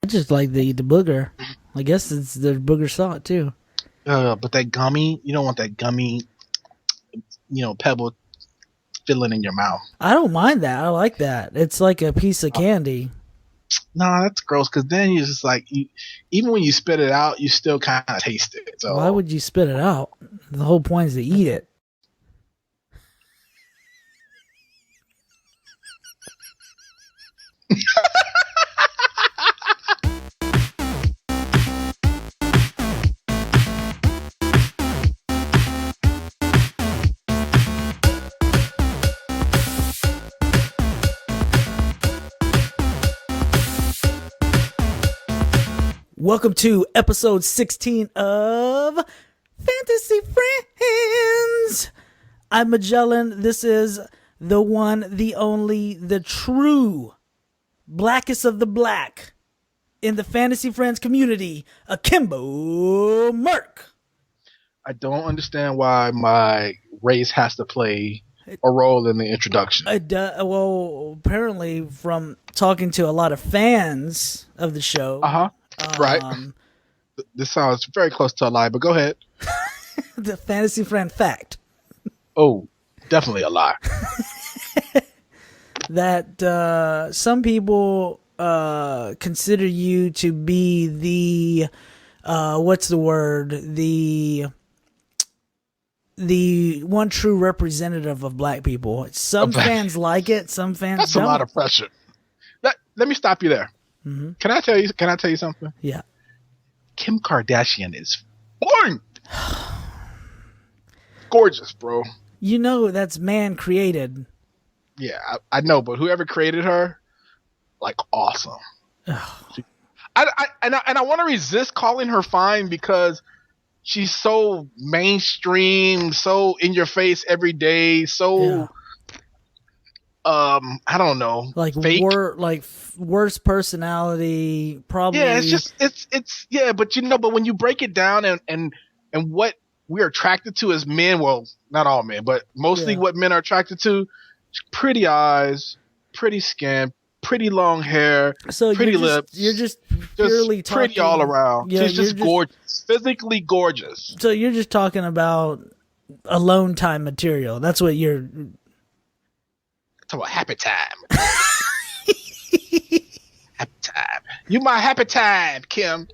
I just like to eat the booger. I guess it's the booger salt too. But that gummy, you don't want that gummy, pebble filling in your mouth. I don't mind that. I like that. It's like a piece of candy. No, that's gross. Because then you're just like, even when you spit it out, you still kind of taste it. So why would you spit it out? The whole point is to eat it. Welcome to episode 16 of Fantasy Friends. I'm Majelen. This is the one, the only, the true blackest of the black in the Fantasy Friends community, Akimbo Merc. I don't understand why my race has to play a role in the introduction. Well, apparently from talking to a lot of fans of the show. Right. This sounds very close to a lie, but go ahead. The Fantasy Friend fact. Oh, definitely a lie. That some people consider you to be the what's the word? The one true representative of black people. Some fans like it, some fans That's don't. a lot of pressure. Let me stop you there. Mm-hmm. Can I tell you something? Yeah. Kim Kardashian is born. Gorgeous, bro. You know that's man created. Yeah, I know, but whoever created her, like, awesome. I want to resist calling her fine because she's so mainstream, so in your face every day, so I don't know, like fake. Worst personality, probably. Yeah, it's yeah, but but when you break it down and what we're attracted to as men, well, not all men, but mostly what men are attracted to, pretty eyes, pretty skin, pretty long hair, so pretty lips. You're just purely talking, pretty all around. Yeah, she's just gorgeous, physically gorgeous. So you're just talking about alone time material. That's what you're talking about. Happy time. Happy time. You my happy time, Kim.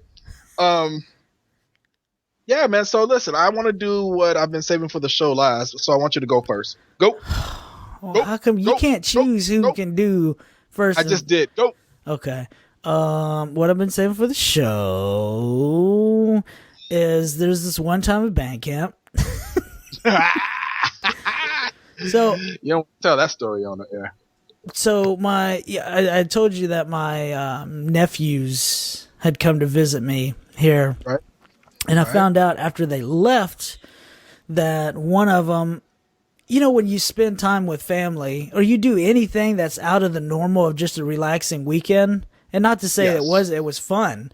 Yeah, man. So listen, I want to do what I've been saving for the show last. So I want you to go first. Go. Well, how come you can't choose who can do first? I just did. Go. Okay. What I've been saving for the show is there's this one time at band camp. So you don't tell that story on the air. So I told you that my nephews had come to visit me here, right? And I found out after they left that one of them, when you spend time with family or you do anything that's out of the normal of just a relaxing weekend, and not to say it was fun,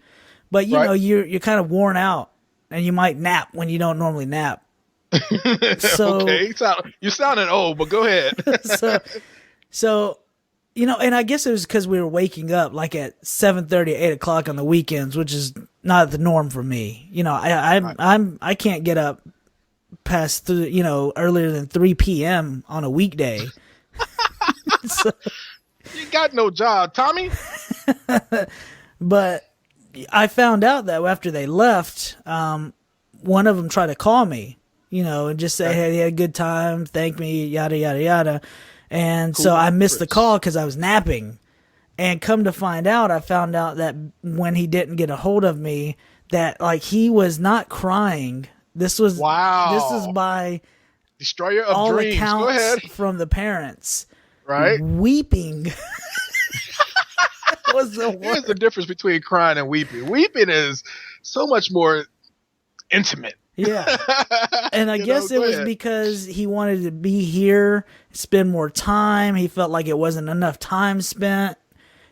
but you're kind of worn out and you might nap when you don't normally nap. So okay, you're sounding old, but go ahead. So, and I guess it was because we were waking up like at 7:30, 8 o'clock on the weekends, which is not the norm for me. I can't get up past earlier than 3 p.m. on a weekday. So, you got no job, Tommy. But I found out that after they left, one of them tried to call me, and just say, hey, they had a good time, thank me, yada, yada, yada. And so I missed the call because I was napping. And come to find out, I found out that when he didn't get a hold of me, that he was not crying. This is by destroyer of all dreams. accounts Go ahead. from the parents. Right? Weeping. Here's the difference between crying and weeping. Weeping is so much more intimate. Yeah. And I guess it was because he wanted to be here, spend more time. He felt like it wasn't enough time spent.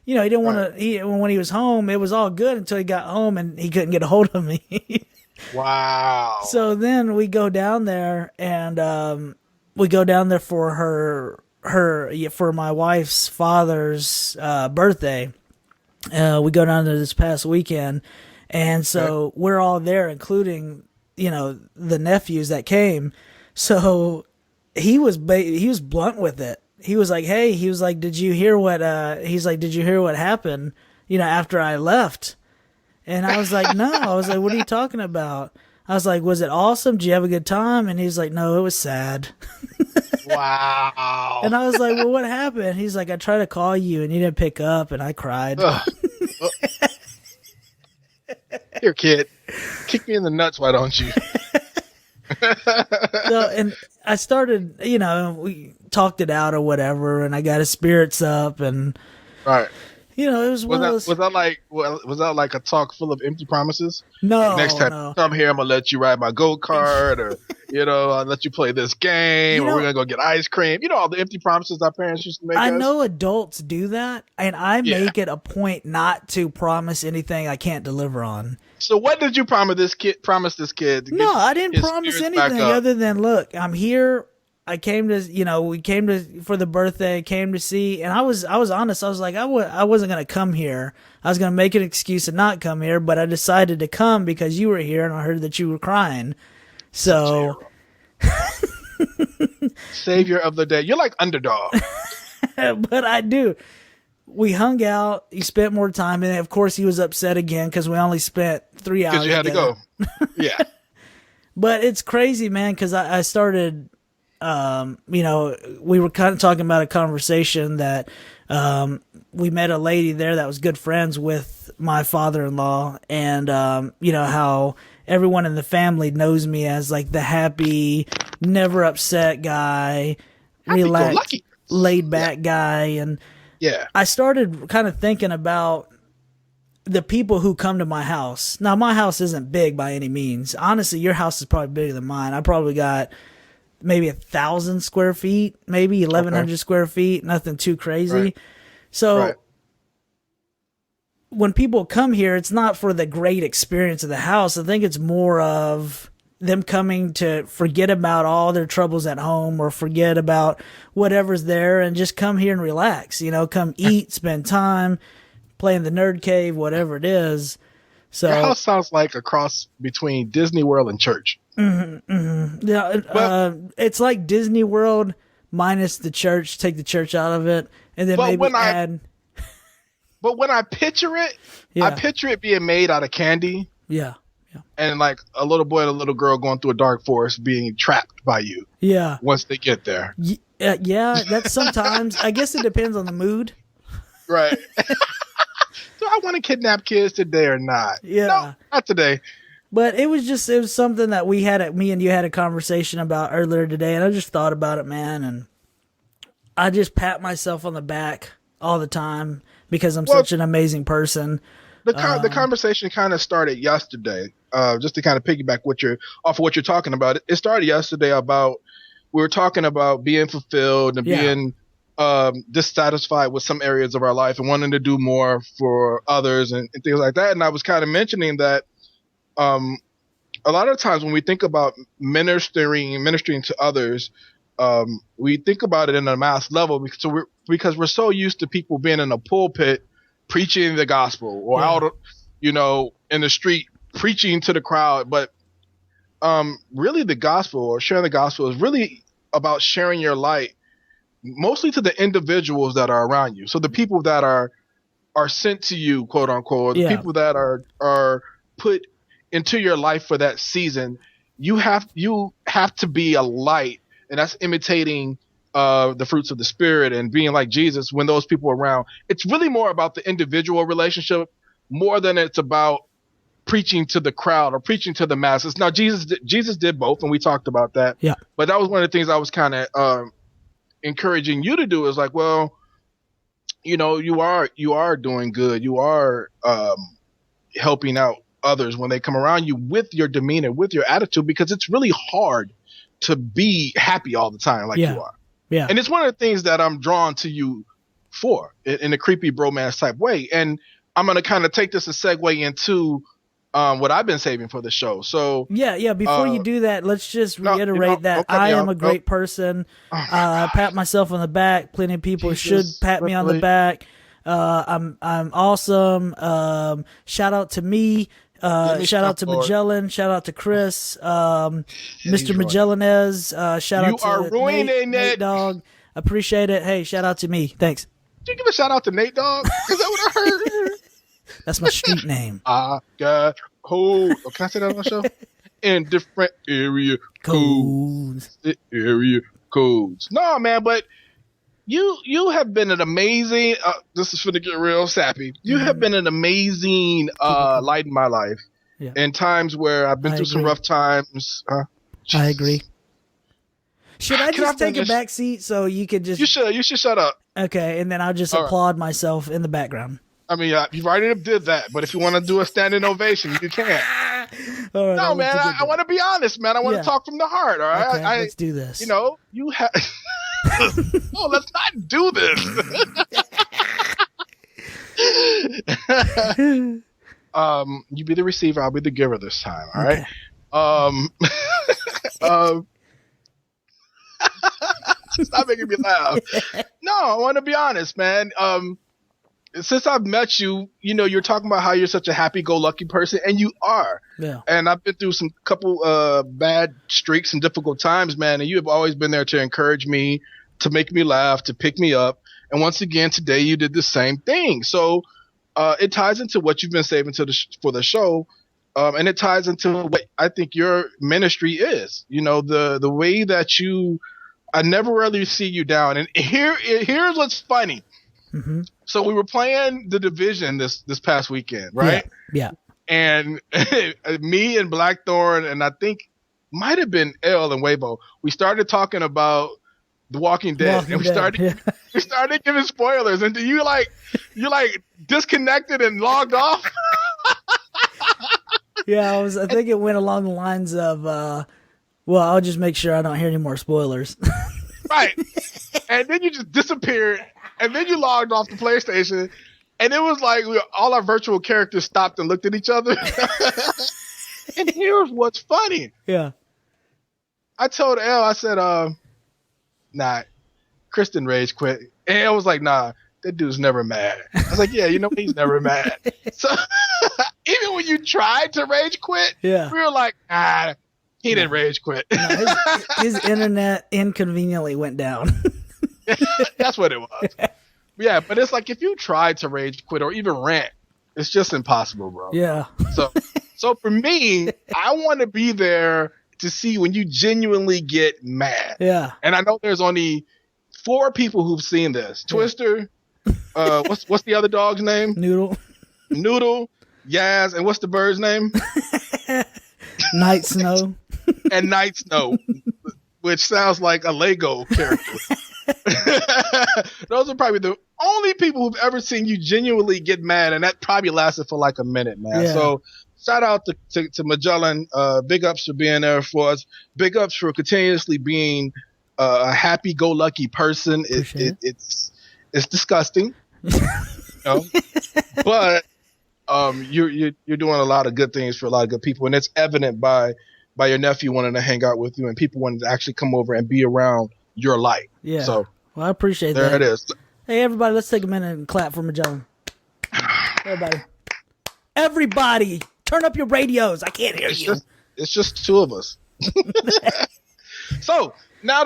He didn't want to, when he was home, it was all good until he got home and he couldn't get a hold of me. Wow. So then we go down there and we go down there for for my wife's father's birthday. We go down to this past weekend, and so we're all there, including, you know, the nephews that came. So he was blunt with it. He was like, "Hey," he was like, "Did you hear what?" He's like, "Did you hear what happened? You know, after I left?" And I was like, "No." I was like, "What are you talking about?" I was like, "Was it awesome? Did you have a good time?" And he's like, "No, it was sad." Wow. And I was like, "Well, what happened?" He's like, "I tried to call you and you didn't pick up," and I cried. Here, kid, kick me in the nuts, why don't you? So, and I started, you know, we talked it out or whatever, and I got his spirits up, and Right. you know, it was one of those. Was that like a talk full of empty promises? No, Next time no. you come here, I'm gonna let you ride my go-kart, or I'll let you play this game, or we're gonna go get ice cream. You know, all the empty promises our parents used to make I us. know adults do that, and I make it a point not to promise anything I can't deliver on. So what did you promise this kid? No, I didn't promise anything other than, look, I'm here. I came to, we came to for the birthday, came to see, and I was honest. I was like, I wasn't gonna come here. I was gonna make an excuse to not come here, but I decided to come because you were here, and I heard that you were crying. So, savior of the day, you're like underdog. but I do. We hung out. He spent more time, and of course, he was upset again because we only spent 3 hours. Because you had to go. Yeah. But it's crazy, man. Because I started. We were kind of talking about a conversation that we met a lady there that was good friends with my father-in-law, and how everyone in the family knows me as like the happy, never upset guy, relaxed, laid back guy, and I started kind of thinking about the people who come to my house. Now, my house isn't big by any means. Honestly, your house is probably bigger than mine. I probably got maybe 1,000 square feet, maybe 1,100 square feet, nothing too crazy. Right. So when people come here, it's not for the great experience of the house. I think it's more of them coming to forget about all their troubles at home or forget about whatever's there and just come here and relax, come eat, spend time, play in the nerd cave, whatever it is. So your house sounds like a cross between Disney World and church. Mm-hmm, mm-hmm. Yeah, it's like Disney World minus the church. Take the church out of it, and then maybe add. But when I picture it, I picture it being made out of candy. Yeah. And like a little boy and a little girl going through a dark forest being trapped by you. Yeah. Once they get there. Yeah, that's sometimes. I guess it depends on the mood. Right. Do I want to kidnap kids today or not? Yeah. No, not today. But it was something that me and you had a conversation about earlier today, and I just thought about it, man, and I just pat myself on the back all the time because I'm such an amazing person. The conversation kind of started yesterday, just to kind of piggyback off of what you're talking about. It started yesterday we were talking about being fulfilled and being dissatisfied with some areas of our life and wanting to do more for others and things like that. And I was kind of mentioning that a lot of times when we think about ministering to others, we think about it in a mass level because we're so used to people being in a pulpit preaching the gospel or out, in the street preaching to the crowd. But really the gospel or sharing the gospel is really about sharing your light mostly to the individuals that are around you. So the people that are sent to you, quote unquote, the people that are put into your life for that season, you have to be a light, and that's imitating the fruits of the Spirit and being like Jesus when those people are around. It's really more about the individual relationship more than it's about preaching to the crowd or preaching to the masses. Now, Jesus did both, and we talked about that. Yeah. But that was one of the things I was kind of encouraging you to do is like, well, you are doing good. You are helping out others when they come around you with your demeanor, with your attitude, because it's really hard to be happy all the time like you are. Yeah. And it's one of the things that I'm drawn to you for in a creepy bromance type way. And I'm going to kind of take this a segue into what I've been saving for the show. So yeah. Before you do that, let's just reiterate that I am a great person. Pat myself on the back. Plenty of people should pat me on the back. I'm awesome. Shout out to me. Shout out to Majelen. Shout out to Chris. Mr. Majelenez. Shout out to are ruining Nate Dogg. Appreciate it. Hey, shout out to me. Thanks. Did you give a shout out to Nate Dogg? Is that what I heard? That's my street name. I got cold. Oh, can I say that on the show? In different area codes. Area codes. No, man, but you have been an amazing. This is finna get real sappy. You have been an amazing light in my life. Yeah. In times where I've been through some rough times. I agree. Should I just take a back seat so you could just? You should shut up. Okay, and then I'll just applaud myself in the background. I mean, you've already did that, but if you want to do a standing ovation, you can. All right, no, man, I want to be honest, man. I want to talk from the heart, all right? Okay, let's do this. You know, you have... No, let's not do this. You be the receiver, I'll be the giver this time, all right? Stop making me laugh. No, I want to be honest, man. Since I've met you, you know, you're talking about how you're such a happy-go-lucky person, and you are. Yeah. And I've been through some couple bad streaks and difficult times, man, and you have always been there to encourage me, to make me laugh, to pick me up. And once again, today you did the same thing. So it ties into what you've been saving for the show, and it ties into what I think your ministry is. You know, the way that I never really see you down. And here's what's funny. Mm-hmm. So we were playing the division this past weekend, right? Yeah. And me and Blackthorn, and I think might have been L and Weibo, we started talking about The Walking Dead, and we started giving spoilers. And you disconnected and logged off. Yeah, I think it went along the lines of, well, I'll just make sure I don't hear any more spoilers. Right. And then you just disappeared. And then you logged off the PlayStation, and it was like all our virtual characters stopped and looked at each other. And here's what's funny. Yeah. I told Elle, I said, nah, Kristen rage quit. And Elle was like, nah, that dude's never mad. I was like, yeah, you know, he's never mad. So even when you tried to rage quit, we were like, he didn't rage quit. No, his internet inconveniently went down. That's what it was. Yeah, but it's like if you try to rage quit or even rant, it's just impossible, bro. Yeah. So for me, I want to be there to see when you genuinely get mad. Yeah. And I know there's only 4 people who've seen this. Twister, what's the other dog's name? Noodle, Yaz, and what's the bird's name? Night Snow. And Night Snow, which sounds like a Lego character. Those are probably the only people who've ever seen you genuinely get mad, and that probably lasted for like a minute, man. Yeah. So shout out to Majelen. Big ups for being there for us. Big ups for continuously being a happy-go-lucky person. It's disgusting, you know? But you're doing a lot of good things for a lot of good people, and it's evident by your nephew wanting to hang out with you and people wanting to actually come over and be around your light. Yeah. So well, I appreciate that. There it is. Hey, everybody, let's take a minute and clap for Majelen. Everybody, turn up your radios. I can't hear you. It's just 2 of us. So now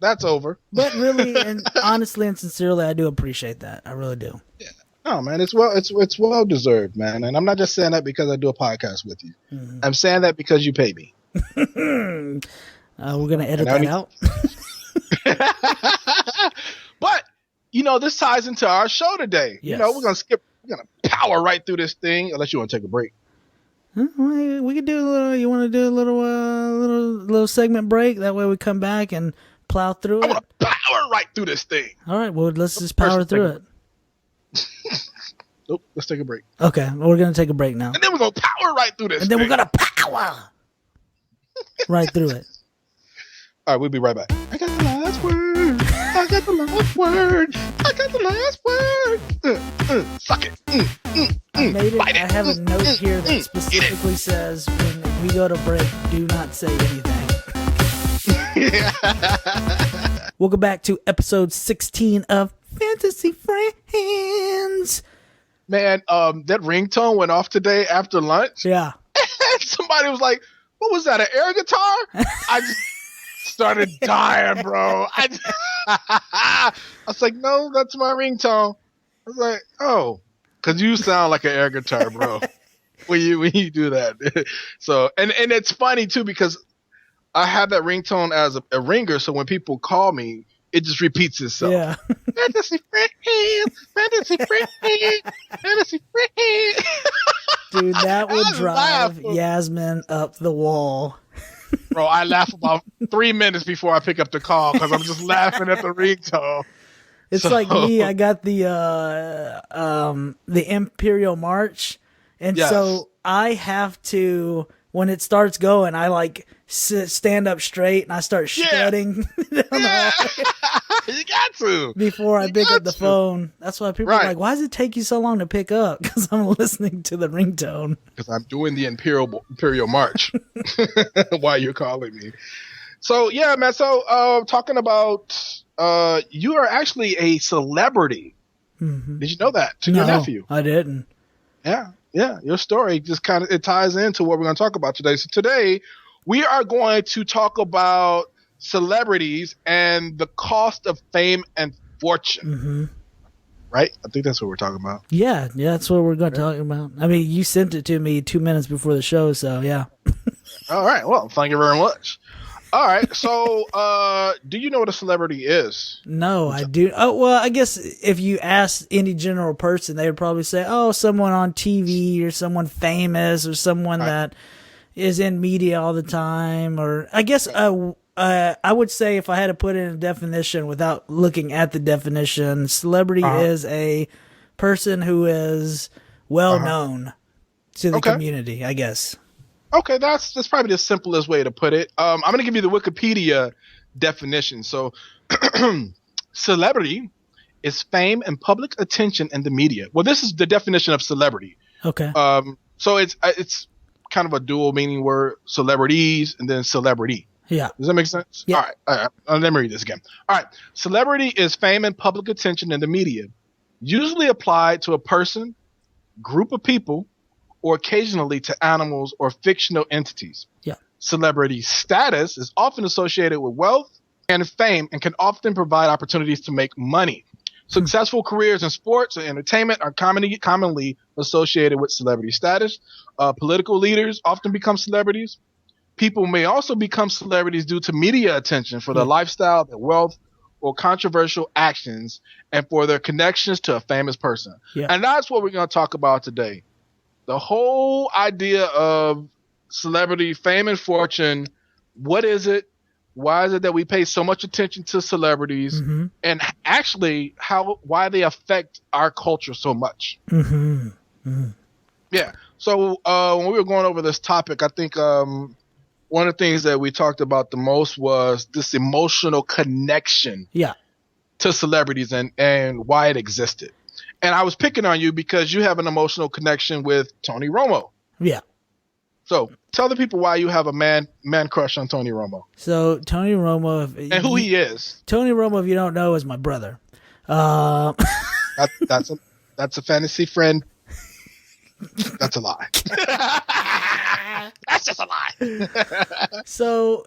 that's over. But really, and honestly and sincerely, I do appreciate that. I really do. Yeah. No, man, it's well deserved, man. And I'm not just saying that because I do a podcast with you. Mm-hmm. I'm saying that because you pay me. We're gonna edit that out. But you know, this ties into our show today. Yes. You know, we're gonna power right through this thing, unless you want to take a break. We could do a little. You want to do a little segment break? That way we come back and plow through it. I want to power right through this thing. All right, well, let's just power through it. Nope, let's take a break. Okay, well, we're gonna take a break now. And then we're gonna power right through this. And then we're gonna power right through it. All right, we'll be right back. I got the last word. I got the last word. I got the last word. Suck it. I have a note here that specifically says when we go to break, do not say anything. Welcome back to episode 16 of fantasy friends. Man, that ringtone went off today after lunch. Yeah. Somebody was like, what was that, an air guitar? I just started dying, bro. I was like, no, that's my ringtone. I was like, oh, because you sound like an air guitar, bro. when you do that. So, and it's funny, too, because I have that ringtone as a ringer, so when people call me, it just repeats itself. Yeah. Fantasy friends, fantasy friends, fantasy friends. Dude, that would drive Yasmin up the wall. Bro, I laugh about 3 minutes before I pick up the call because I'm just laughing at the ringtone. It's like me. I got the Imperial March, and so I have to, when it starts going, I like stand up straight and I start strutting. Yeah. You got to before I pick up the phone. That's why people are like, "Why does it take you so long to pick up?" Because I'm listening to the ringtone. Because I'm doing the Imperial March while you're calling me. So yeah, man. So talking about you are actually a celebrity. Mm-hmm. Did you know that to your nephew? I didn't. Yeah. Your story just kind of it ties into what we're going to talk about today. So today we are going to talk about celebrities and the cost of fame and fortune. Mm-hmm. Right? I think that's what we're talking about. Yeah, that's what we're going to talk about. I mean, you sent it to me 2 minutes before the show, so yeah. All right. Well, thank you very much. All right. So, do you know what a celebrity is? No, I do. Oh, well, I guess if you ask any general person, they would probably say, oh, someone on TV or someone famous or someone that is in media all the time. Or I guess I would say if I had to put in a definition without looking at the definition, celebrity is a person who is well known to the community, I guess. Okay, that's probably the simplest way to put it. I'm going to give you the Wikipedia definition. So, celebrity is fame and public attention in the media. Well, this is the definition of celebrity. Okay. So it's kind of a dual meaning word: celebrities and then celebrity. Yeah. Does that make sense? Yeah. All right. Let me read this again. All right. Celebrity is fame and public attention in the media, usually applied to a person, group of people, or occasionally to animals or fictional entities. Yeah. Celebrity status is often associated with wealth and fame and can often provide opportunities to make money. Successful careers in sports and entertainment are commonly associated with celebrity status. Political leaders often become celebrities. People may also become celebrities due to media attention for their lifestyle, their wealth, or controversial actions, and for their connections to a famous person. Yeah. And that's what we're going to talk about today. The whole idea of celebrity, fame, and fortune. What is it? Why is it that we pay so much attention to celebrities? Mm-hmm. And actually, why they affect our culture so much? Mm-hmm. Mm-hmm. Yeah. So when we were going over this topic, I think one of the things that we talked about the most was this emotional connection to celebrities and why it existed. And I was picking on you because you have an emotional connection with Tony Romo. Yeah. So tell the people why you have a man crush on Tony Romo. So Tony Romo, and who he is. Tony Romo, if you don't know, is my brother. That's a fantasy friend. That's a lie. That's just a lie. So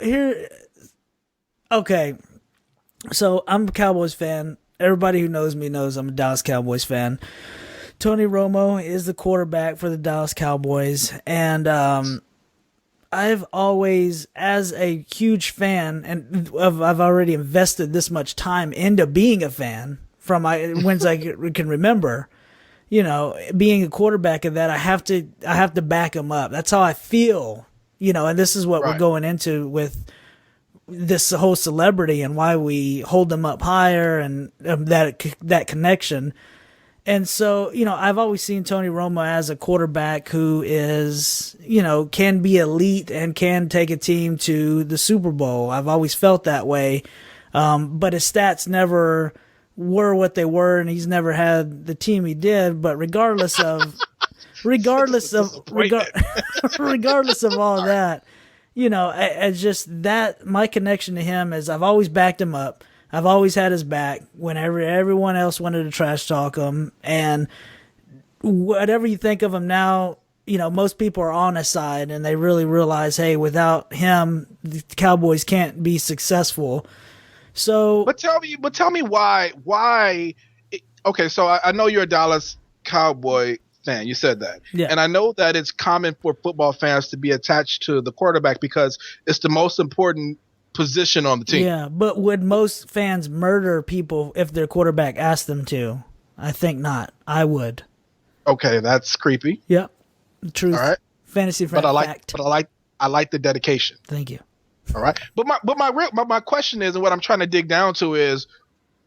So I'm a Cowboys fan. Everybody who knows me knows I'm a Dallas Cowboys fan. Tony Romo is the quarterback for the Dallas Cowboys. And I've always, as a huge fan, and I've already invested this much time into being a fan from whence I can remember, being a quarterback of that, I have to back him up. That's how I feel, and this is what we're going into with this whole celebrity and why we hold them up higher and that connection. And so, I've always seen Tony Romo as a quarterback who is, can be elite and can take a team to the Super Bowl. I've always felt that way. But his stats never were what they were, and he's never had the team he did. But regardless of all that, it's just that my connection to him is I've always backed him up. I've always had his back whenever everyone else wanted to trash talk him. And whatever you think of him now, you know, most people are on his side and they really realize, hey, without him, the Cowboys can't be successful. So, but tell me why. Okay, so I know you're a Dallas Cowboy fan. You said that, yeah. And I know that it's common for football fans to be attached to the quarterback because it's the most important position on the team. Yeah, but would most fans murder people if their quarterback asked them to? I think not. I would. Okay, that's creepy. Yep. Truth. All right. Fantasy fact. I like the dedication. Thank you. All right. But my question is, and what I'm trying to dig down to is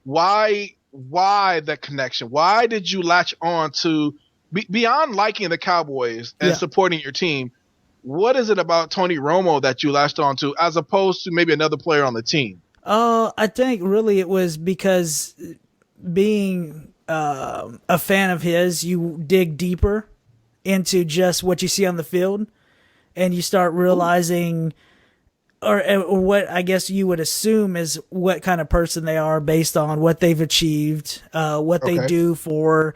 why that connection? Why did you latch on to beyond liking the Cowboys and supporting your team? What is it about Tony Romo that you latched on to as opposed to maybe another player on the team? I think really it was because being a fan of his, you dig deeper into just what you see on the field, and you start realizing, or what I guess you would assume is what kind of person they are based on what they've achieved, what they do for,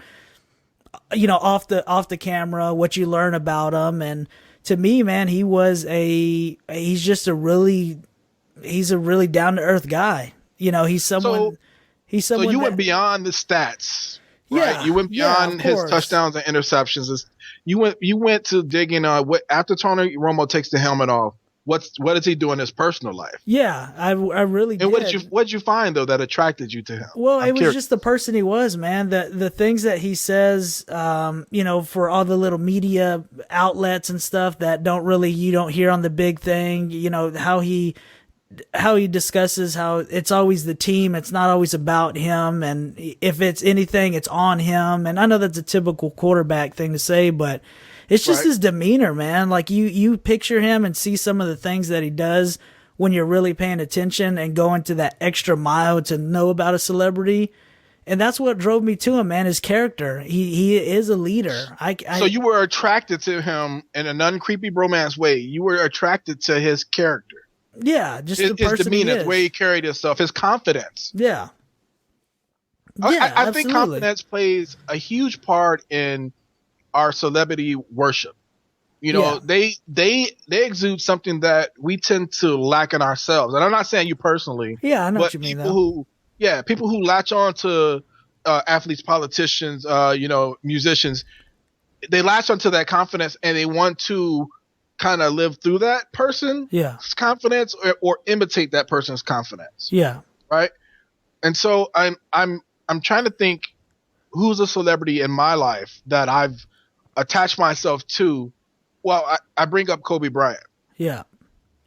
you know, off the camera, what you learn about them. And to me, man, he's a really down to earth guy. You know, he's someone. So you went beyond the stats, right? Yeah, You went beyond his touchdowns and interceptions. You went to digging what after Tony Romo takes the helmet off. What does he do in his personal life? Yeah, I really did. And what did you find though that attracted you to him? Well, it was just the person he was, man. The things that he says, you know, for all the little media outlets and stuff that you don't hear on the big thing. You know, how he discusses how it's always the team. It's not always about him. And if it's anything, it's on him. And I know that's a typical quarterback thing to say, but it's just his demeanor, man. Like you picture him and see some of the things that he does when you're really paying attention and going to that extra mile to know about a celebrity. And that's what drove me to him, man, his character. He is a leader. So you were attracted to him in an uncreepy bromance way. You were attracted to his character. Yeah, just the his person demeanor, he is. the way he carried himself, his confidence. Yeah. I think confidence plays a huge part in our celebrity worship. You know, they exude something that we tend to lack in ourselves. And I'm not saying you personally. Yeah, I know what you mean. People who latch on to athletes, politicians, you know, musicians, they latch onto that confidence and they want to kind of live through that person's confidence or imitate that person's confidence. Yeah. Right. And so I'm trying to think who's a celebrity in my life that I've attached myself to. Well, I bring up Kobe Bryant. Yeah.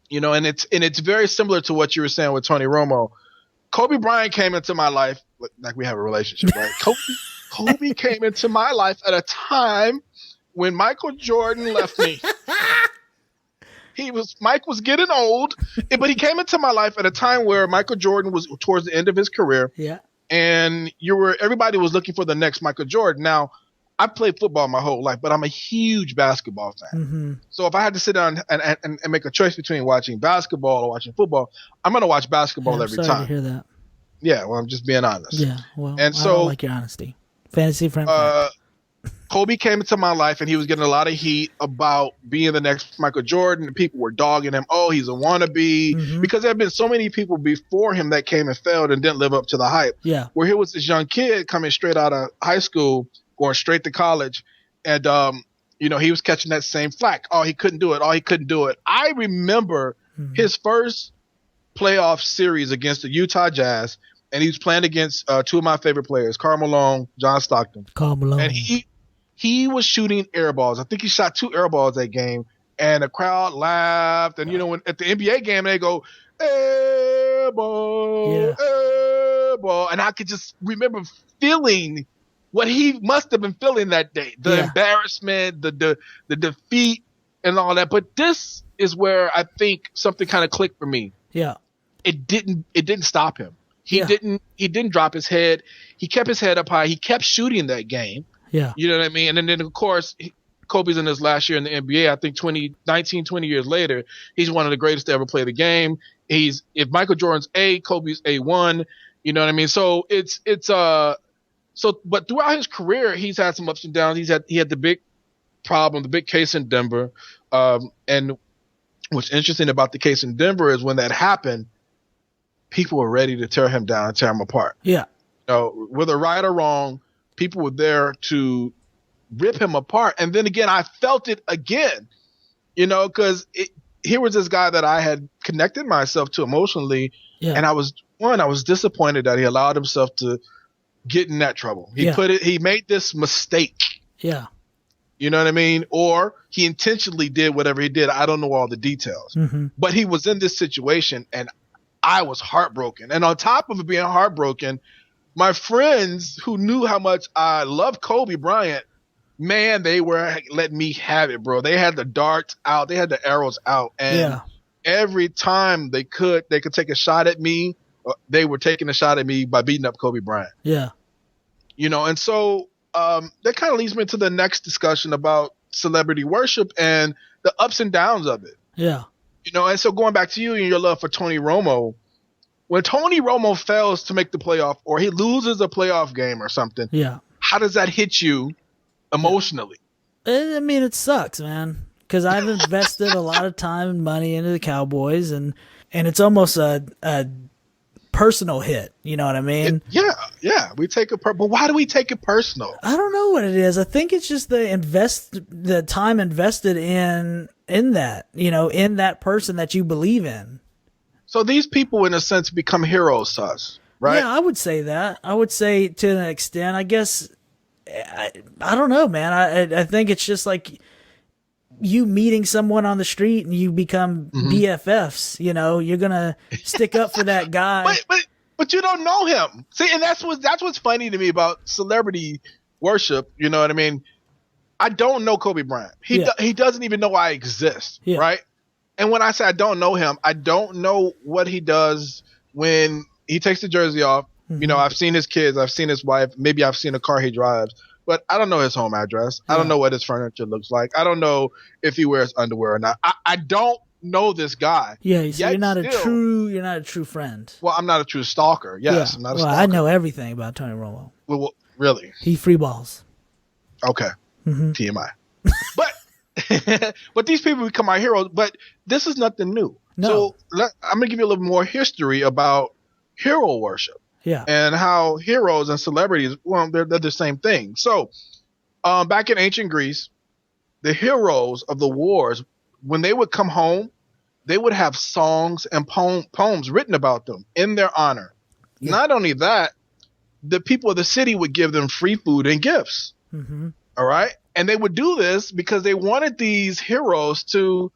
You know, and it's very similar to what you were saying with Tony Romo. Kobe Bryant came into my life like we have a relationship, right? Kobe came into my life at a time when Michael Jordan left me. Mike was getting old, but he came into my life at a time where Michael Jordan was towards the end of his career. Yeah. And everybody was looking for the next Michael Jordan. Now, I played football my whole life, but I'm a huge basketball fan. Mm-hmm. So if I had to sit down and make a choice between watching basketball or watching football, I'm going to watch basketball every time. Sorry to hear that. Yeah, well, I'm just being honest. Yeah, well, and I don't like your honesty. Fantasy friend. Kobe came into my life and he was getting a lot of heat about being the next Michael Jordan. And people were dogging him. Oh, he's a wannabe. Because there have been so many people before him that came and failed and didn't live up to the hype. Yeah. Where here was this young kid coming straight out of high school, going straight to college. And, you know, he was catching that same flack. Oh, he couldn't do it. Oh, he couldn't do it. I remember his first playoff series against the Utah Jazz. And he was playing against two of my favorite players, Karl Malone, John Stockton. Karl Malone. And he was shooting air balls. I think he shot 2 air balls that game, and the crowd laughed. And, you know, when at the NBA game, they go, air ball, air ball. And I could just remember feeling what he must have been feeling that day. The embarrassment, the defeat, and all that. But this is where I think something kind of clicked for me. Yeah. It didn't stop him. He didn't drop his head. He kept his head up high. He kept shooting that game. Yeah. You know what I mean? And then of course, Kobe's in his last year in the NBA. I think 20 years later, he's one of the greatest to ever play the game. If Michael Jordan's A, Kobe's A1. You know what I mean? So but throughout his career, he's had some ups and downs. He had the big problem, the big case in Denver. And what's interesting about the case in Denver is when that happened, people were ready to tear him down and tear him apart. Yeah. Whether right or wrong, people were there to rip him apart. And then again, I felt it again, because here was this guy that I had connected myself to emotionally. Yeah. And I was disappointed that he allowed himself to get in that trouble. He made this mistake. Yeah. You know what I mean? Or he intentionally did whatever he did. I don't know all the details. Mm-hmm. But he was in this situation and I was heartbroken. And on top of it being heartbroken, my friends who knew how much I loved Kobe Bryant, man, they were letting me have it, bro. They had the darts out. They had the arrows out. And every time they could take a shot at me. They were taking a shot at me by beating up Kobe Bryant. Yeah. And so that kind of leads me to the next discussion about celebrity worship and the ups and downs of it. Yeah. And so going back to you and your love for Tony Romo, when Tony Romo fails to make the playoff or he loses a playoff game or something, how does that hit you emotionally? I mean, it sucks, man, because I've invested a lot of time and money into the Cowboys, and it's almost a personal hit, you know what I mean? We take it but why do we take it personal? I don't know what it is. I think it's just the time invested in that, in that person that you believe in. So these people in a sense become heroes to us, right? Yeah, I would say that. I would say to an extent. I guess I don't know, man. I think it's just like you meeting someone on the street and you become BFFs, you're going to stick up for that guy. But you don't know him. See, and that's what's funny to me about celebrity worship. You know what I mean? I don't know Kobe Bryant. He doesn't even know I exist, right? And when I say I don't know him, I don't know what he does when he takes the jersey off. Mm-hmm. I've seen his kids. I've seen his wife. Maybe I've seen a car he drives. But I don't know his home address. I don't know what his furniture looks like. I don't know if he wears underwear or not. I don't know this guy. Yeah, so you're not a true friend. Well, I'm not a true stalker. Yes, I'm not a stalker. I know everything about Tony Romo. Well, really? He free balls. Okay. Mm-hmm. TMI. But these people become our heroes. But this is nothing new. No. So I'm going to give you a little more history about hero worship. Yeah. And how heroes and celebrities, well, they're the same thing. So back in ancient Greece, the heroes of the wars, when they would come home, they would have songs and poems written about them in their honor. Yeah. Not only that, the people of the city would give them free food and gifts. Mm-hmm. All right. And they would do this because they wanted these heroes to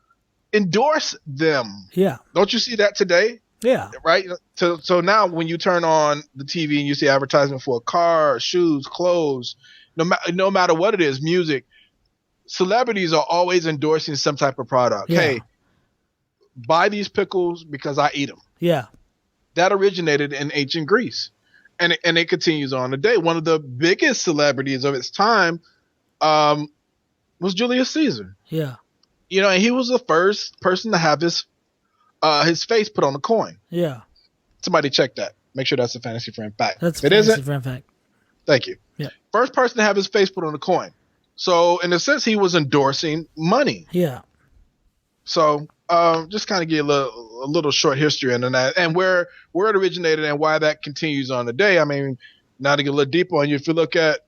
endorse them. Yeah. Don't you see that today? Yeah. Right. So now when you turn on the TV and you see advertisement for a car, shoes, clothes, no matter what it is, music, celebrities are always endorsing some type of product. Yeah. Hey, buy these pickles because I eat them. Yeah. That originated in ancient Greece, and it continues on today. One of the biggest celebrities of its time was Julius Caesar. Yeah. And he was the first person to have his face put on a coin. Yeah. Somebody check that. Make sure that's a fantasy friend fact. That's a fantasy friend fact. Thank you. Yeah. First person to have his face put on a coin. So in a sense, he was endorsing money. Yeah. So just kind of give a little short history into that and where it originated and why that continues on today. I mean, now to get a little deeper on you, if you look at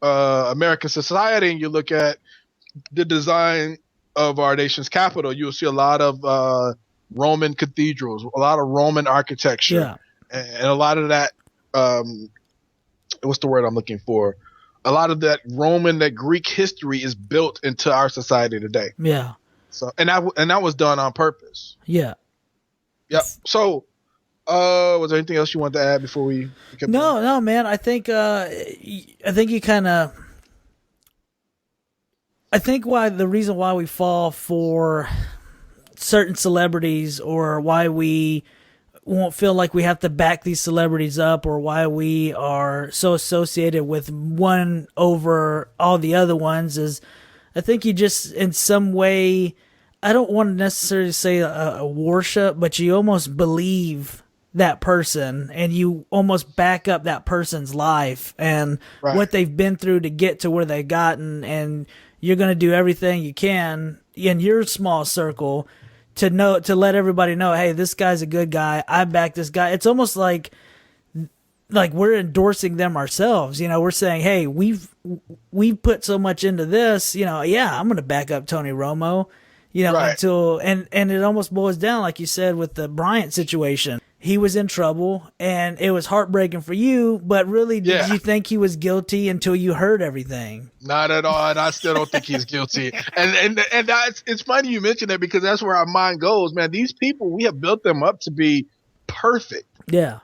American society and you look at the design of our nation's capital, you'll see a lot of Roman cathedrals, a lot of Roman architecture, and a lot of that. What's the word I'm looking for? A lot of that Greek history is built into our society today. Yeah. So and that was done on purpose. Yeah. Yep. So, was there anything else you wanted to add before we? No, man. I think you kind of. I think the reason why we fall for certain celebrities or why we won't feel like we have to back these celebrities up or why we are so associated with one over all the other ones is I think you just in some way, I don't want to necessarily say a worship, but you almost believe that person and you almost back up that person's life and what they've been through to get to where they've gotten, and you're going to do everything you can in your small circle to let everybody know, hey, this guy's a good guy. I back this guy. It's almost like we're endorsing them ourselves. We're saying, hey, we've put so much into this, yeah, I'm going to back up Tony Romo, until, and it almost boils down, like you said, with the Bryant situation. He was in trouble and it was heartbreaking for you, but really, did you think he was guilty until you heard everything? Not at all. And I still don't think he's guilty. And it's funny you mention that, because that's where our mind goes, man. These people, we have built them up to be perfect. Yeah.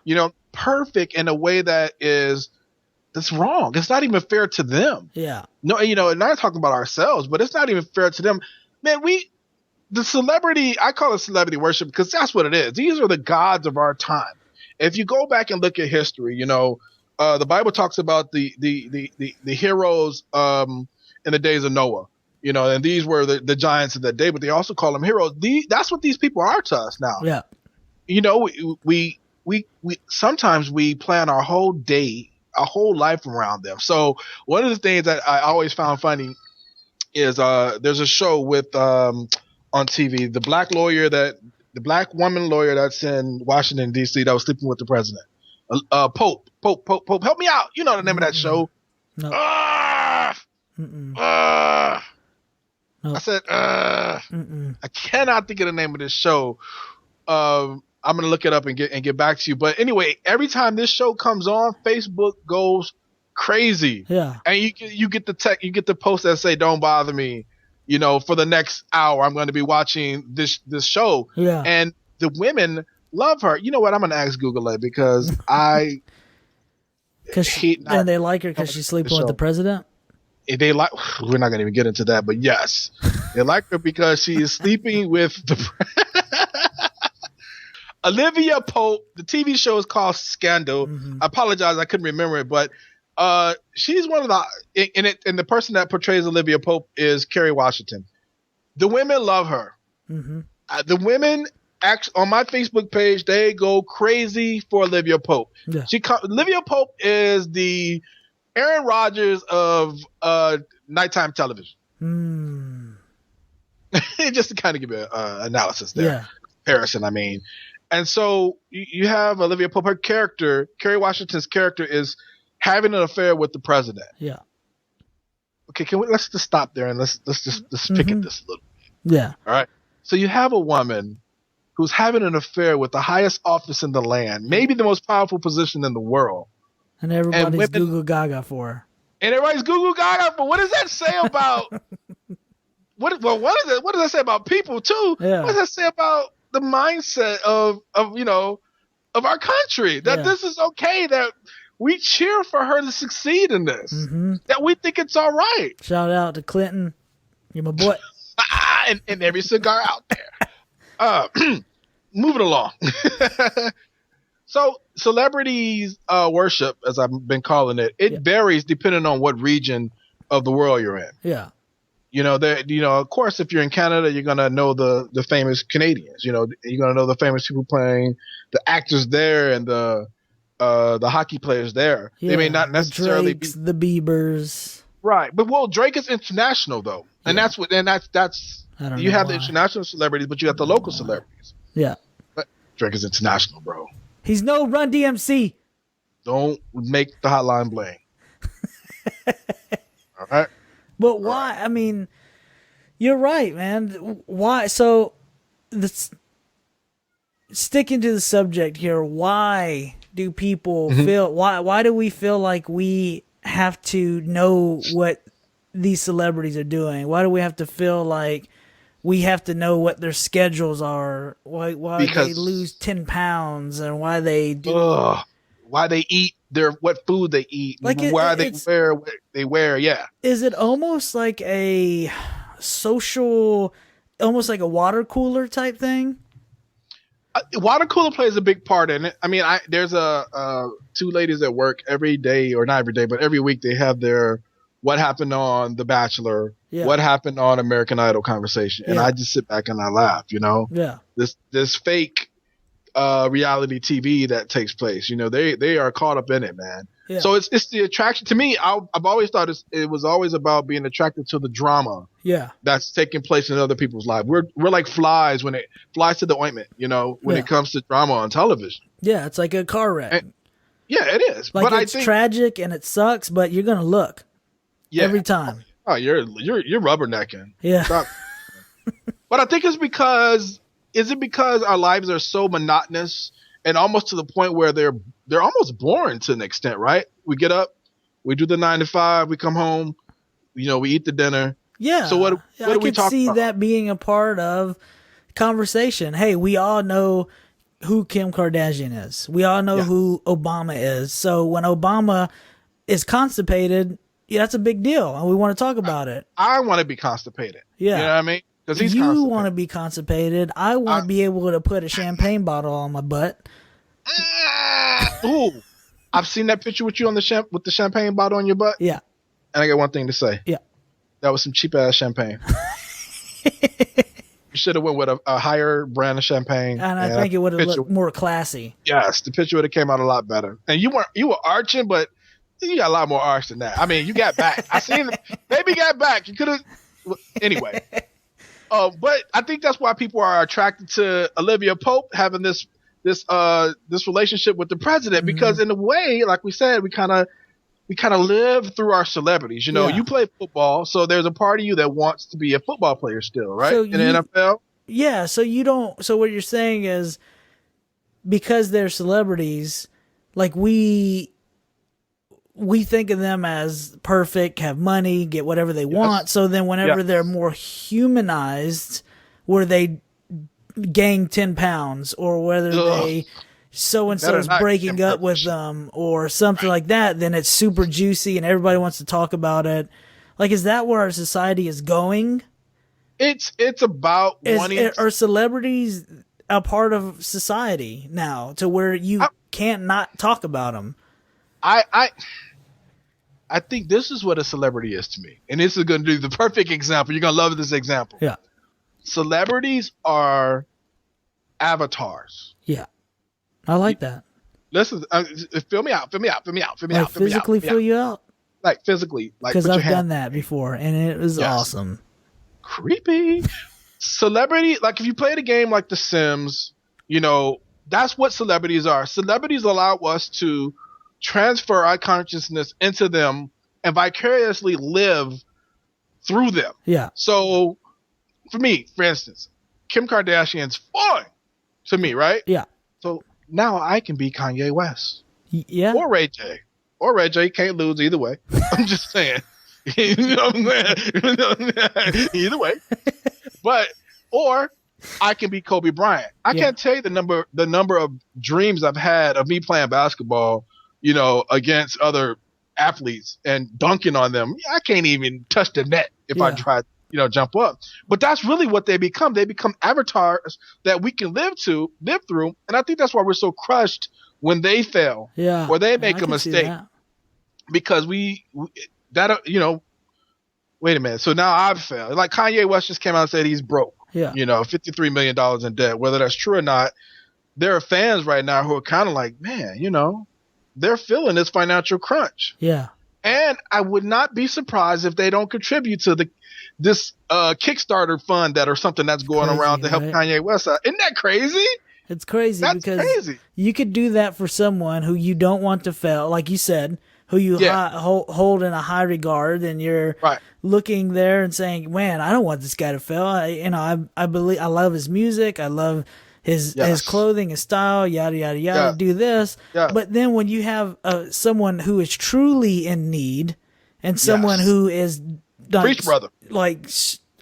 Perfect in a way that's wrong. It's not even fair to them. Yeah. No, and not talking about ourselves, but it's not even fair to them. Man, the celebrity, I call it celebrity worship because that's what it is. These are the gods of our time. If you go back and look at history, the Bible talks about the heroes in the days of Noah, and these were the giants of that day, but they also call them heroes. That's what these people are to us now. Yeah. We sometimes we plan our whole day, our whole life around them. So one of the things that I always found funny is there's a show with on TV, the black woman lawyer that's in Washington D.C. that was sleeping with the president, Pope, help me out. You know the name of that show? No. I said, I cannot think of the name of this show. I'm gonna look it up and get back to you. But anyway, every time this show comes on, Facebook goes crazy. Yeah. And you get the post that say, "Don't bother me." For the next hour, I'm going to be watching this show. Yeah. And the women love her. You know what? I'm going to ask Google it because and they like her because she's sleeping with the president. We're not going to even get into that, but yes, they like her because she is sleeping with Olivia Pope. The TV show is called Scandal. I apologize, I couldn't remember it, but she's one of and the person that portrays Olivia Pope is Kerry Washington. The women love her. The women on my Facebook page, they go crazy for Olivia Pope. Yeah. Olivia Pope is the Aaron Rodgers of nighttime television. Just to kind of give you an analysis there. Yeah. Comparison, I mean. And so you have Olivia Pope. Her character, Kerry Washington's character, is having an affair with the president. Yeah. Okay, let's just stop there and let's pick at this a little bit. Yeah. All right. So you have a woman who's having an affair with the highest office in the land, maybe the most powerful position in the world. And everybody's Google Gaga for her. And everybody's Google Gaga for. What does that say about what does that say about people too? Yeah. What does that say about the mindset of our country? That this is okay, that we cheer for her to succeed in this. That we think it's all right. Shout out to Clinton. You're my boy. and every cigar out there. Moving along. So celebrities worship, as I've been calling it, varies depending on what region of the world you're in. Yeah. Of course, if you're in Canada, you're gonna know the famous Canadians. You're gonna know the famous people playing, the actors there, and the hockey players there. Yeah, they may not necessarily the Drakes, the Biebers. Right, but Drake is international though, and that's you have the international celebrities, but you have the local celebrities. Yeah, but Drake is international, bro. He's no Run DMC. Don't make the hotline bling. All right. But why? Right. I mean, you're right, man. Why? So, sticking to the subject here, why do people feel? Why do we feel like we have to know what these celebrities are doing? Why do we have to feel like we have to know what their schedules are? Why they lose 10 pounds and why they do? Why they eat what food they eat, like they wear what they wear. Yeah. Is it almost like a social, almost like a water cooler type thing? Water cooler plays a big part in it. I mean, there's two ladies at work every day, or not every day, but every week they have their what happened on The Bachelor, what happened on American Idol conversation, and I just sit back and I laugh. Yeah. This fake reality TV that takes place. They are caught up in it, man. Yeah. So it's the attraction to me. I've always thought it was always about being attracted to the drama. Yeah. That's taking place in other people's lives. We're like flies when it flies to the ointment. When it comes to drama on television. Yeah, it's like a car wreck. Yeah, it is. Like, but it's tragic and it sucks, but you're gonna look every time. Oh, you're rubbernecking. Yeah. But I think it's because our lives are so monotonous and almost to the point where they're almost boring to an extent, right? We get up, we do the 9 to 5, we come home, we eat the dinner. Yeah. So what do we talk about? I could see that being a part of conversation. Hey, we all know who Kim Kardashian is. We all know who Obama is. So when Obama is constipated, that's a big deal, and we want to talk about it. I want to be constipated. Yeah. You know what I mean? Because he's You want to be constipated. I want to be able to put a champagne bottle on my butt. Ooh. I've seen that picture with you with the champagne bottle on your butt. Yeah. And I got one thing to say. Yeah. That was some cheap ass champagne. You should have went with a higher brand of champagne. And I think it would have looked more classy. Yes, the picture would have came out a lot better. And you were arching, but you got a lot more arch than that. I mean, you got back. I seen maybe got back. You could have anyway. But I think that's why people are attracted to Olivia Pope having this relationship with the president, because in a way, like we said, we kind of live through our celebrities. You play football, so there's a part of you that wants to be a football player still, right? In the NFL. Yeah. So what you're saying is, because they're celebrities, like we think of them as perfect, have money, get whatever they want. So then whenever they're more humanized, where they gain 10 pounds or whether they so-and-so's breaking up with them or something like that, then it's super juicy and everybody wants to talk about it. Like, is that where our society is going? It's about are celebrities a part of society now to where you can't not talk about them? I think this is what a celebrity is to me. And this is going to be the perfect example. You're going to love this example. Yeah. Celebrities are avatars. Yeah. I like that. Listen, fill me out. Physically fill you out? Like physically. Because I've done that before, and it was awesome. Creepy. Celebrity, like if you play a game like The Sims, that's what celebrities are. Celebrities allow us to transfer our consciousness into them and vicariously live through them. Yeah. So, for me, for instance, Kim Kardashian's fun to me, right? Yeah. So now I can be Kanye West. Yeah. Or Ray J. Or Ray J. Can't lose either way. I'm just saying. Either way. Or I can be Kobe Bryant. I can't tell you the number of dreams I've had of me playing basketball, against other athletes and dunking on them. I can't even touch the net if I try jump up. But that's really what they become. They become avatars that we can live through. And I think that's why we're so crushed when they fail. Yeah. Or they make a mistake. Because wait a minute. So now I've failed. Like Kanye West just came out and said he's broke. Yeah. $53 million in debt. Whether that's true or not, there are fans right now who are kind of like, man, they're feeling this financial crunch. Yeah. And I would not be surprised if they don't contribute to this Kickstarter fund or something that's going around to help Kanye West out. Isn't that crazy? It's crazy because you could do that for someone who you don't want to fail, like you said, who you hold in a high regard, and you're looking there and saying, man, I don't want this guy to fail. I believe, I love his music. I love his clothing, his style, yada, yada, yada, do this. Yeah. But then when you have someone who is truly in need and someone who is preach, brother, like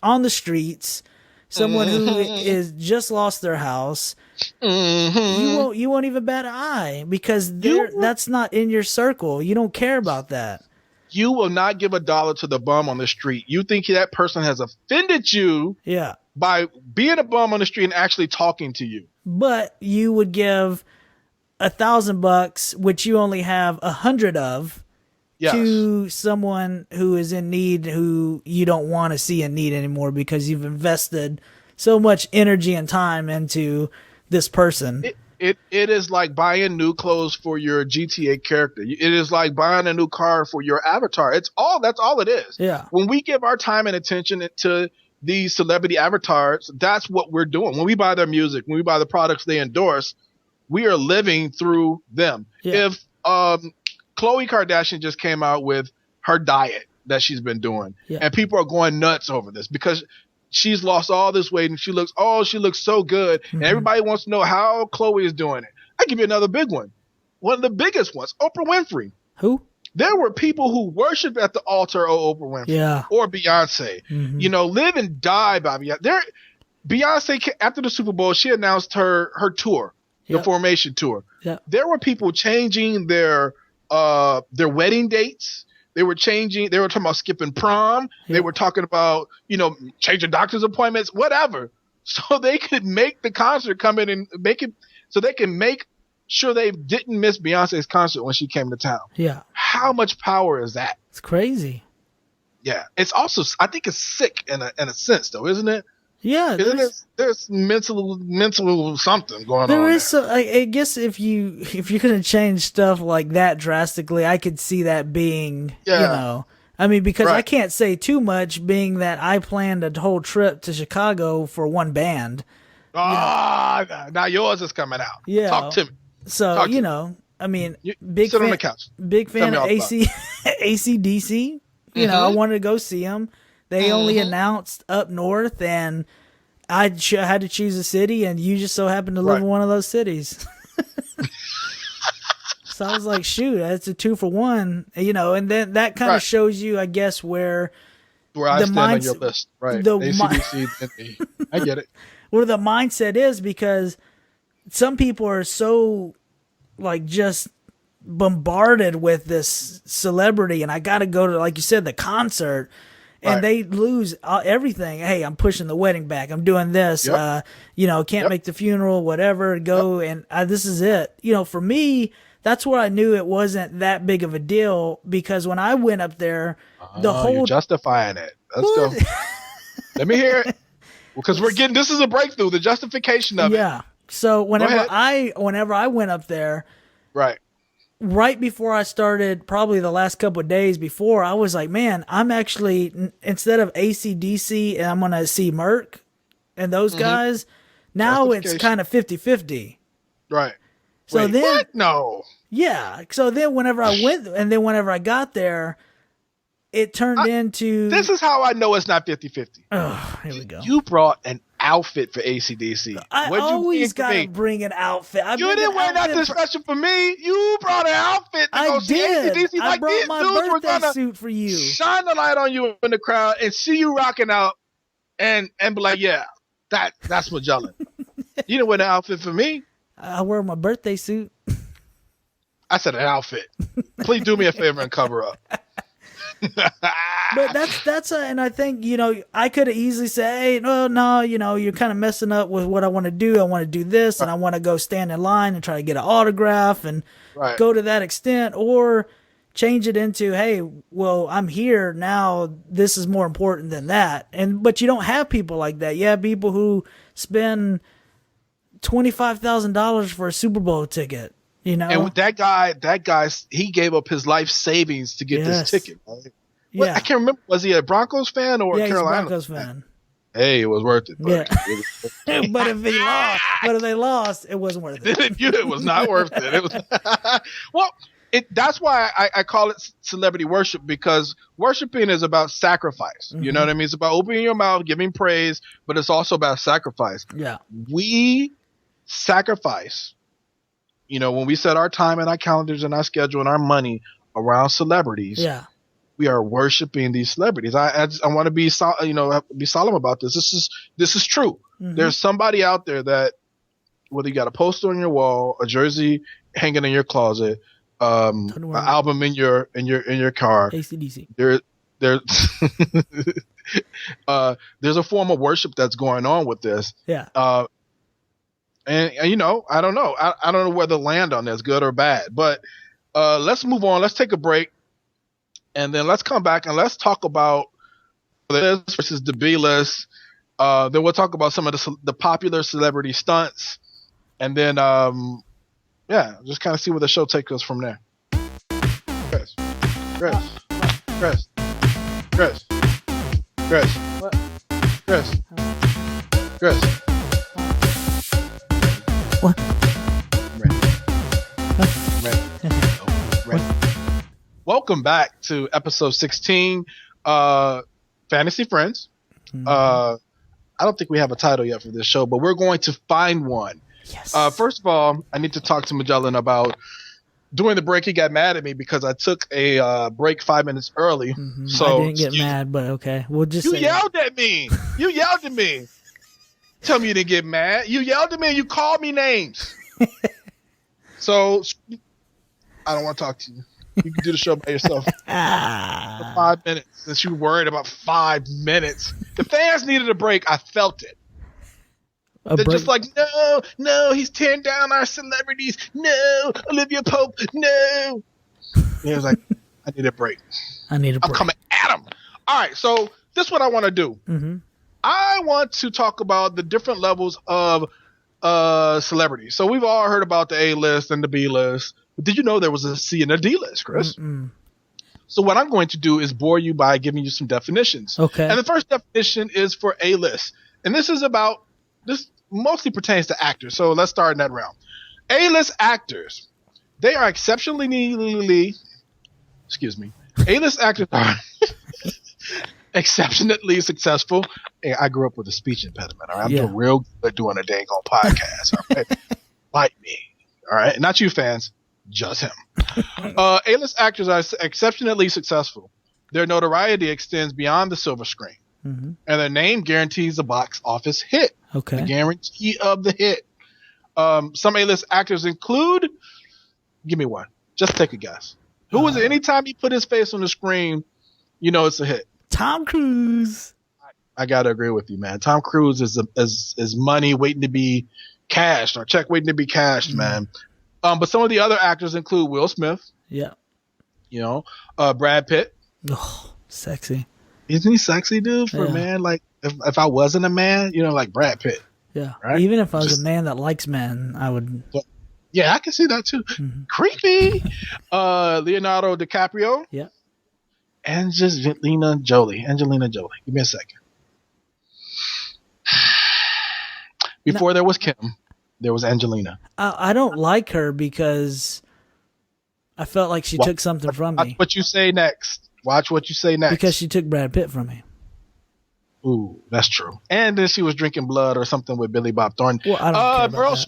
on the streets, someone who is just lost their house, you won't even bat an eye because that's not in your circle. You don't care about that. You will not give $1 to the bum on the street. You think that person has offended you. Yeah. By being a bum on the street and actually talking to you. But you would give $1,000, which you only have 100 of, to someone who is in need, who you don't want to see in need anymore because you've invested so much energy and time into this person. It is like buying new clothes for your GTA character. It is like buying a new car for your avatar. That's all it is. Yeah. When we give our time and attention to these celebrity avatars, that's what we're doing. When we buy their music, when we buy the products they endorse, we are living through them. Yeah. If Khloe Kardashian just came out with her diet that she's been doing, and people are going nuts over this because she's lost all this weight and she looks so good, and everybody wants to know how Khloe is doing it. I give you another big one. One of the biggest ones, Oprah Winfrey. Who? There were people who worshiped at the altar of Oprah Winfrey or Beyonce. You know, live and die by Beyonce. Beyonce, after the Super Bowl, she announced her tour, the Formation tour. There were people changing their wedding dates. They were talking about skipping prom. They were talking about, changing doctor's appointments, whatever. So they could make the concert come in and make it so they can make sure they didn't miss Beyonce's concert when she came to town. Yeah. How much power is that? It's crazy. Yeah. It's also, I think it's sick in a sense though, isn't it? Yeah. There's mental something going on. There is. So, I guess if you're going to change stuff like that drastically, I could see that being, I mean, because I can't say too much being that I planned a whole trip to Chicago for one band. Now yours is coming out. Yeah. Talk to me. So, I mean, big sit fan, on the couch. Big fan of AC/DC. I wanted to go see them. They only announced up north, and I had to choose a city, and you just so happened to live in one of those cities. So I was like, shoot, that's a 2-for-1, and then that kind of shows you, I guess, where I stand on your list, right? AC/DC, I get it. Where the mindset is, because some people are so like just bombarded with this celebrity, and I got to go to, like you said, the concert, and they lose everything. Hey, I'm pushing the wedding back. I'm doing this. Can't make the funeral, whatever. Go and this is it. For me, that's where I knew it wasn't that big of a deal, because when I went up there, the whole you're justifying it. Let's go. Let me hear it. Because this is a breakthrough, the justification of it. Yeah. So whenever I went up there, right before I started, probably the last couple of days before, I was like, man, I'm actually, instead of AC/DC and I'm going to see Merc and those guys, now it's kind of 50-50. Right. So Wait, then, what? No. Yeah. So then whenever I went, and then whenever I got there, it turned into... This is how I know it's not 50-50. Oh, here we go. You brought an outfit for AC/DC. I always got to bring an outfit. You didn't wear nothing special for me. You brought an outfit to go see AC/DC. I brought my birthday suit for you. Shine the light on you in the crowd and see you rocking out and be like, yeah, that's Majelen. You didn't wear an outfit for me. I wear my birthday suit. I said an outfit. Please do me a favor and cover up. But and I think, I could have easily said, hey, no, you're kind of messing up with what I want to do. I want to do this, and I want to go stand in line and try to get an autograph and go to that extent, or change it into, hey, well, I'm here now. This is more important than that. But you don't have people like that. You have people who spend $25,000 for a Super Bowl ticket. And that guy, he gave up his life savings to get this ticket. Right? Yeah. I can't remember. Was he a Broncos fan or a Carolina? He's a Broncos fan. Hey, it was worth it. But if they lost, it wasn't worth it. It was not worth it. It was well. That's why I call it celebrity worship, because worshiping is about sacrifice. You know what I mean? It's about opening your mouth, giving praise, but it's also about sacrifice. Yeah, we sacrifice. When we set our time and our calendars and our schedule and our money around celebrities, we are worshiping these celebrities. I want to be solemn about this. This is true. There's somebody out there that, whether you got a poster on your wall, a jersey hanging in your closet, an album in your car, AC/DC. There's a form of worship that's going on with this. Yeah. And I don't know. I don't know where to land on this, good or bad. But let's move on. Let's take a break, and then let's come back and let's talk about this versus the B list. Then we'll talk about some of the popular celebrity stunts, and then just kind of see where the show takes us from there. Chris. What? Chris. What? Ready. Welcome back to episode 16, Fantasy Friends. Mm-hmm. I don't think we have a title yet for this show, but we're going to find one. Yes. First of all, I need to talk to Majelen about during the break. He got mad at me because I took a break 5 minutes early. Mm-hmm. So I didn't get mad, but okay, we'll just. You yelled at me. You yelled at me. Tell me you didn't get mad. You yelled at me and you called me names. So I don't want to talk to you. You can do the show by yourself. For 5 minutes. Since you were worried about 5 minutes. The fans needed a break. I felt it. They're just like, no, he's tearing down our celebrities. No, Olivia Pope, no. He was like, I need a break. I'm coming at him. All right, so this is what I want to do. Mm-hmm. I want to talk about the different levels of celebrities. So we've all heard about the A-list and the B-list. But did you know there was a C and a D-list, Chris? Mm-mm. So what I'm going to do is bore you by giving you some definitions. Okay. And the first definition is for A-list. And this mostly pertains to actors. So let's start in that realm. A-list actors. They are A-list actors are exceptionally successful. Hey, I grew up with a speech impediment. All right? I'm doing real good doing a dang on podcast. All right? Like me. All right? Not you fans. Just him. A-list actors are exceptionally successful. Their notoriety extends beyond the silver screen. Mm-hmm. And their name guarantees a box office hit. Okay. The guarantee of the hit. Some A-list actors include, give me one. Just take a guess. Who is it? Anytime he put his face on the screen, you know it's a hit. Tom Cruise. I got to agree with you, man. Tom Cruise is money waiting to be cashed, or check waiting to be cashed, man. But some of the other actors include Will Smith. Yeah. You know, Brad Pitt. Oh, sexy. Isn't he sexy, dude? For a man, like if I wasn't a man, you know, like Brad Pitt. Yeah. Right? Even if I was a man that likes men, I would. Yeah, I can see that too. Mm-hmm. Creepy. Leonardo DiCaprio. Yeah. Angelina Jolie. Give me a second. Before there was Kim, there was Angelina. I don't like her because I felt like she took something from me. Watch what you say next. Because she took Brad Pitt from me. Ooh, that's true. And then she was drinking blood or something with Billy Bob Thornton. Well, I don't care about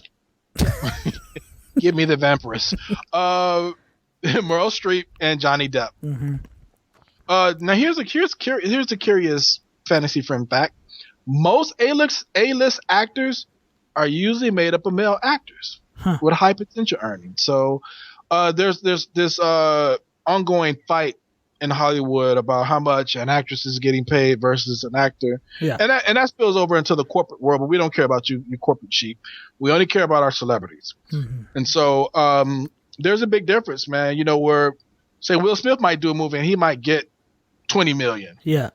that. Give me the vampiress. Meryl Streep and Johnny Depp. Mm-hmm. Now here's a curious fantasy friend fact. Most A-list actors are usually made up of male actors with high potential earnings. So there's this ongoing fight in Hollywood about how much an actress is getting paid versus an actor. Yeah. And that spills over into the corporate world, but we don't care about you corporate sheep. We only care about our celebrities. Mm-hmm. And so there's a big difference, man. You know, where say Will Smith might do a movie and he might get $20 million. Yeah.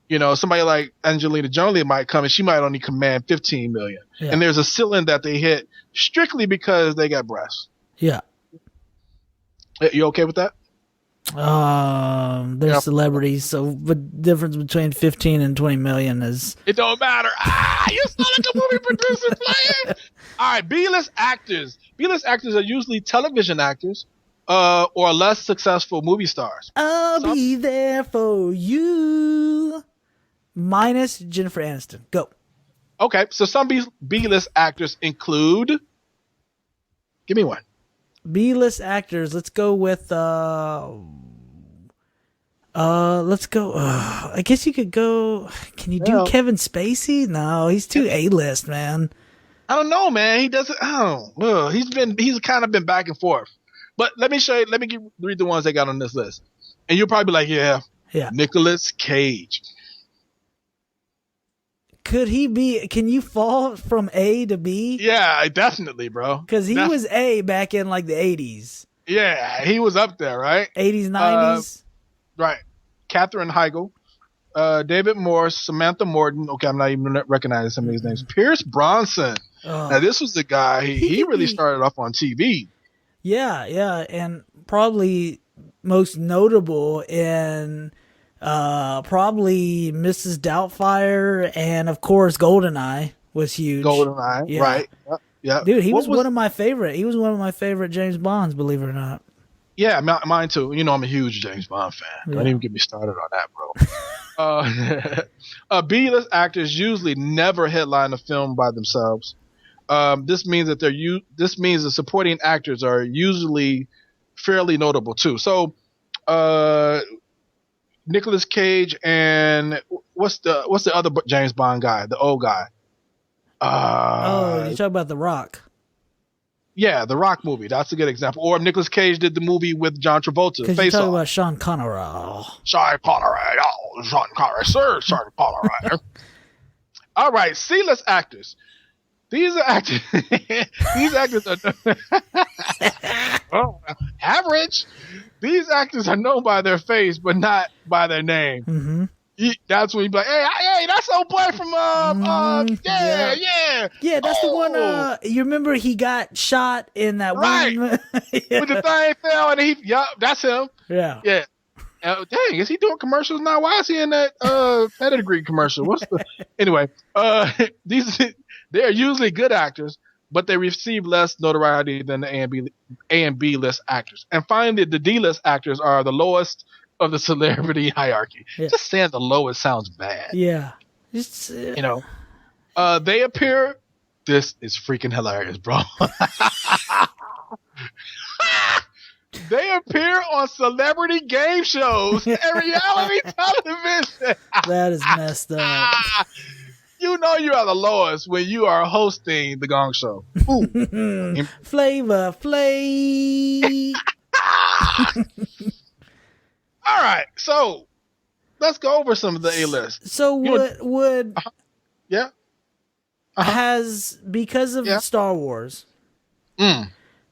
You know, somebody like Angelina Jolie might come and she might only command $15 million. Yeah. And there's a ceiling that they hit strictly because they got breasts. Yeah. You okay with that? They're celebrities, so the difference between 15 and 20 million is... It don't matter. You sound like a movie producer playing. All right, B-list actors. B-list actors are usually television actors or less successful movie stars. I'll be there for you. Minus Jennifer Aniston. Go. Okay, so some B-list actors include... Give me one. B-list actors. Let's go with let's go. I guess you could go. Can you do Kevin Spacey? No, he's too A-list, man. I don't know, man. He doesn't. He's kind of been back and forth. But let me show you. Let me read the ones they got on this list, and you'll probably be like, yeah. Nicolas Cage. Could he be? Can you fall from A to B? Yeah, definitely, bro. Because he was A back in like the 80s. Yeah, he was up there, right? 80s, 90s. Right. Katherine Heigl, David Morse, Samantha Morton. Okay, I'm not even recognizing some of these names. Pierce Bronson. Now, this was the guy. He really started off on TV. Yeah, and probably most notable in probably Mrs. Doubtfire, and of course GoldenEye was huge. GoldenEye, right? Yeah, dude, he was one of my favorite. He was one of my favorite James Bonds, believe it or not. Yeah, mine too. You know, I'm a huge James Bond fan. Don't even get me started on that, bro. B-list actors usually never headline a film by themselves. This means that the supporting actors are usually fairly notable too. So, Nicolas Cage and what's the other James Bond guy, the old guy? You talk about The Rock. Yeah, the Rock movie. That's a good example. Or Nicolas Cage did the movie with John Travolta. Because you're talking about Sean Connery. Sean Connery, sir. Sean Connery. All right, C-list actors. These are actors. These actors are average. These actors are known by their face, but not by their name. Mm-hmm. That's when you be like, hey, that's old boy from yeah. That's the one. You remember he got shot in that right one with the thing fell and that's him. Yeah. Dang, is he doing commercials now? Why is he in that pedigree commercial? Anyway? They are usually good actors, but they receive less notoriety than the A and B list actors. And finally, the D list actors are the lowest of the celebrity hierarchy. Yeah. Just saying the lowest sounds bad. Yeah. They appear. This is freaking hilarious, bro. They appear on celebrity game shows and reality television. That is messed up. You know you are the lowest when you are hosting the Gong Show. Flavor Flav. All right, so let's go over some of the A-list. So would has, because of Star Wars,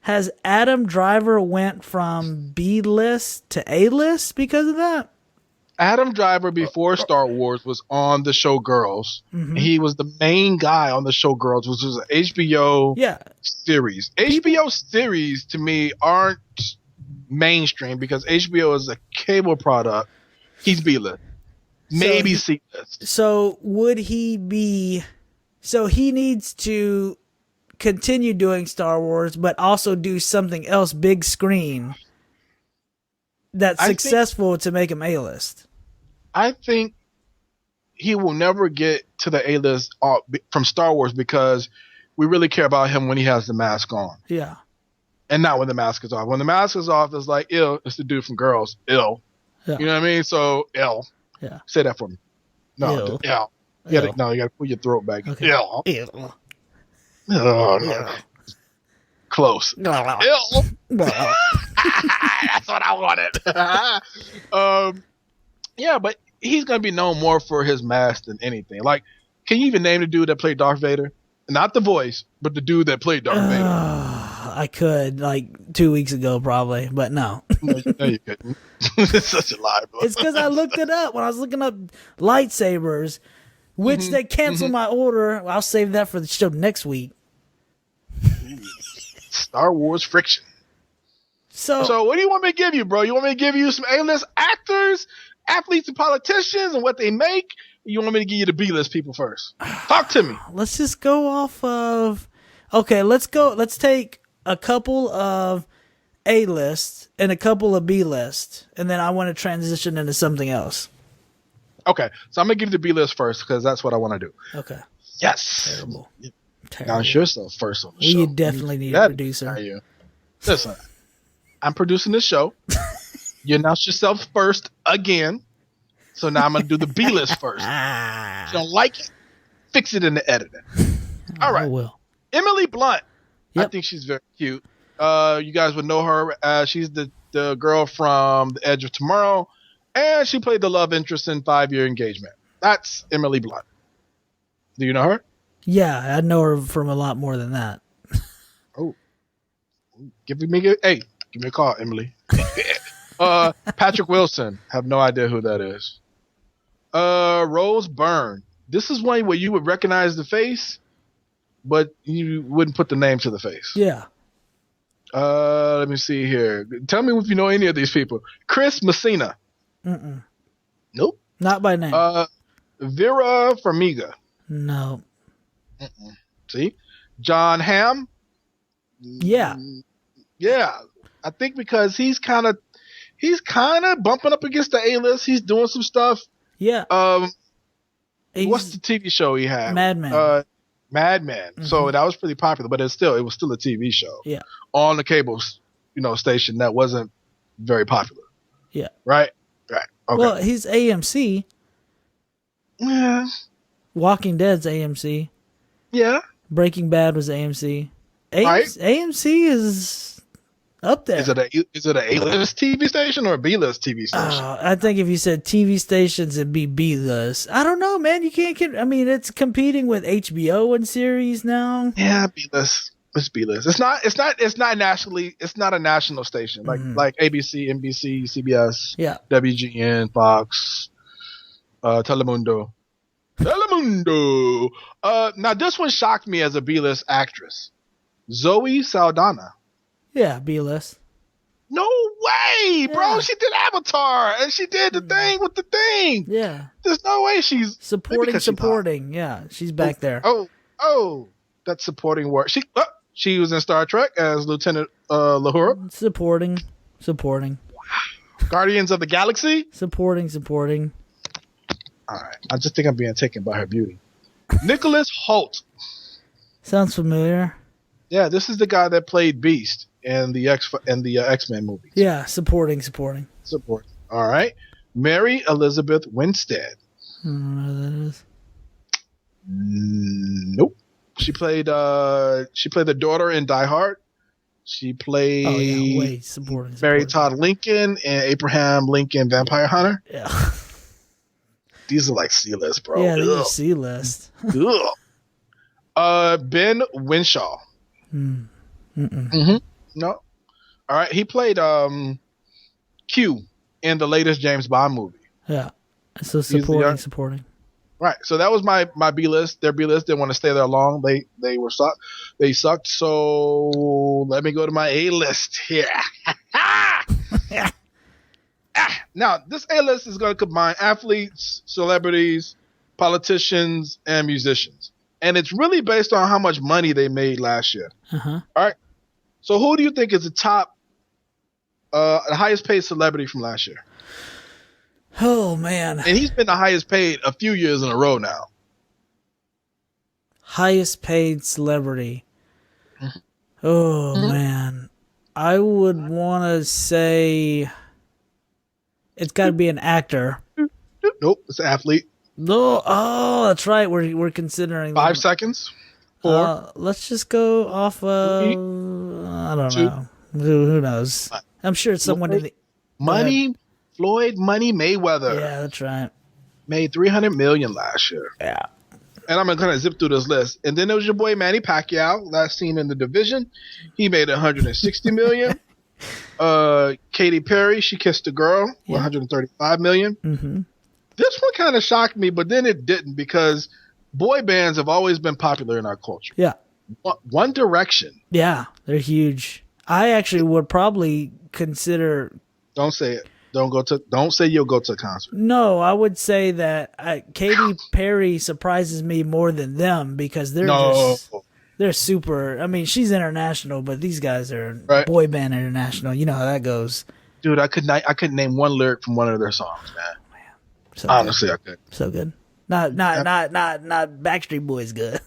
has Adam Driver went from B-list to A-list because of that? Adam Driver before Star Wars was on the show Girls. Mm-hmm. He was the main guy on the show Girls, which was an HBO series. HBO series to me aren't mainstream because HBO is a cable product. He's B-list. Maybe C-list. So would he be... So he needs to continue doing Star Wars, but also do something else big screen that's successful to make him A-list. I think he will never get to the A-list from Star Wars because we really care about him when he has the mask on. Yeah. And not when the mask is off. When the mask is off, it's like, ill. It's the dude from Girls. Ill. Yeah. You know what I mean? So, ill. Yeah. Say that for me. No, ill. You gotta pull your throat back. Okay. Ill. Ill. Oh, no. Close. Ill. That's what I wanted. Yeah, but he's gonna be known more for his mask than anything. Like, can you even name the dude that played Darth Vader? Not the voice, but the dude that played Darth Vader. I could, like 2 weeks ago, probably, but no. No, you couldn't. It's such a lie, bro. It's because I looked it up when I was looking up lightsabers, which they canceled my order. I'll save that for the show next week. Star Wars friction. So what do you want me to give you, bro? You want me to give you some A-list actors, athletes, and politicians and what they make? Or you want me to give you the B-list people first? Talk to me. Let's just go off of... Okay, let's go. Let's take a couple of A-list and a couple of B-list, and then I want to transition into something else. Okay, so I'm going to give you the B-list first because that's what I want to do. Okay. Yes. Terrible. Announce yourself first on the show. You definitely need a producer. Listen, I'm producing this show. You announce yourself first again. So now I'm going to do the B-list first. If you don't like it, fix it in the editing. All right. I will. Emily Blunt. Yep. I think she's very cute. You guys would know her. She's the girl from The Edge of Tomorrow. And she played the love interest in 5 Year Engagement. That's Emily Blunt. Do you know her? Yeah, I know her from a lot more than that. Oh. Give me a call, Emily. Patrick Wilson. Have no idea who that is. Rose Byrne. This is one where you would recognize the face, but you wouldn't put the name to the face. Yeah. Let me see here. Tell me if you know any of these people. Chris Messina. Mm-mm. Nope. Not by name. Vera Farmiga. No. Mm-mm. See? John Hamm. Yeah. Yeah. I think because he's kind of bumping up against the A-list. He's doing some stuff. Yeah. What's the TV show he had? Mad Men. Mad Men. Mm-hmm. So that was pretty popular, but it was still a TV show. Yeah. On the cable, station that wasn't very popular. Yeah. Right. Okay. Well, he's AMC. Yeah. Walking Dead's AMC. Yeah. Breaking Bad was AMC. Right. AMC is up there. Is it a A-list TV station or a B-list TV station? I think if you said TV stations, it'd be B-list. I don't know, man. You can't. It's competing with HBO and series now. Yeah, B-list. It's B-list. It's not nationally. It's not a national station like ABC, NBC, CBS, WGN, Fox, Telemundo. Now this one shocked me as a B-list actress, Zoe Saldana. Yeah, B-list. No way, bro. She did Avatar and she did the thing with the thing. Yeah. There's no way she's supporting. Yeah, she's back there. Oh, that's supporting work. She was in Star Trek as Lieutenant Uhura. Supporting. Guardians of the Galaxy. Supporting. All right. I just think I'm being taken by her beauty. Nicholas Hoult. Sounds familiar. Yeah, this is the guy that played Beast in the X-Men movies. Yeah, supporting. Support. All right. Mary Elizabeth Winstead. I don't know who that is. Nope. She played the daughter in Die Hard. She played supporting. Mary Todd Lincoln and Abraham Lincoln Vampire Hunter. Yeah. These are like C-list, bro. Yeah, these are C-list. Ben Winshaw. Mm-mm. No. All right. He played Q in the latest James Bond movie. Yeah. So supporting. Right. So that was my B-list. Their B-list didn't want to stay there long. They were sucked. They sucked. So let me go to my A-list here. Now, this A-list is going to combine athletes, celebrities, politicians, and musicians. And it's really based on how much money they made last year. Uh-huh. All right. So who do you think is the highest paid celebrity from last year? Oh, man. And he's been the highest paid a few years in a row now. Highest paid celebrity. Oh, man. I would want to say it's got to be an actor. Nope, it's an athlete. No, that's right. We're considering 5 seconds. 4. Let's just go off of. I don't know. Who knows? I'm sure it's someone in the Floyd Money Mayweather. Yeah, that's right. Made $300 million last year. Yeah. And I'm gonna kind of zip through this list. And then there was your boy Manny Pacquiao, last seen in the division. He made $160 million. Katy Perry, She Kissed a Girl, $135 million. Mm-hmm. This one kind of shocked me, but then it didn't because boy bands have always been popular in our culture. Yeah. One Direction. Yeah, they're huge. I actually would probably consider. Don't say it. Don't say you'll go to a concert. No, I would say that Katy Perry surprises me more than them because they're super. I mean, she's international, but these guys are boy band international. You know how that goes. Dude, I couldn't name one lyric from one of their songs, man. So honestly, good. I could. So good. Not Backstreet Boys good.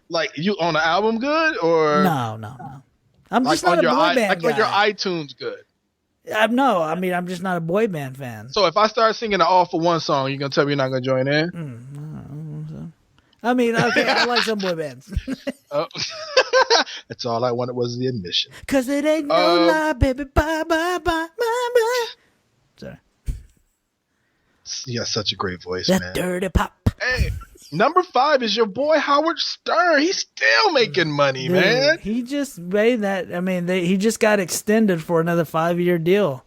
Like you on the album good or no. I'm like just not a boy band guy. Like your iTunes good. No, I mean I'm just not a boy band fan. So if I start singing the All for One song, you gonna tell me you're not gonna join in? I mean, okay, I like some boy bands. That's all I wanted was the admission. 'Cause it ain't no lie, baby. Bye, bye, bye, bye, bye. Sorry. You got such a great voice, that man. Dirty pop. Hey, number 5 is your boy Howard Stern. He's still making money, man. He just made that. I mean, he just got extended for another 5-year deal.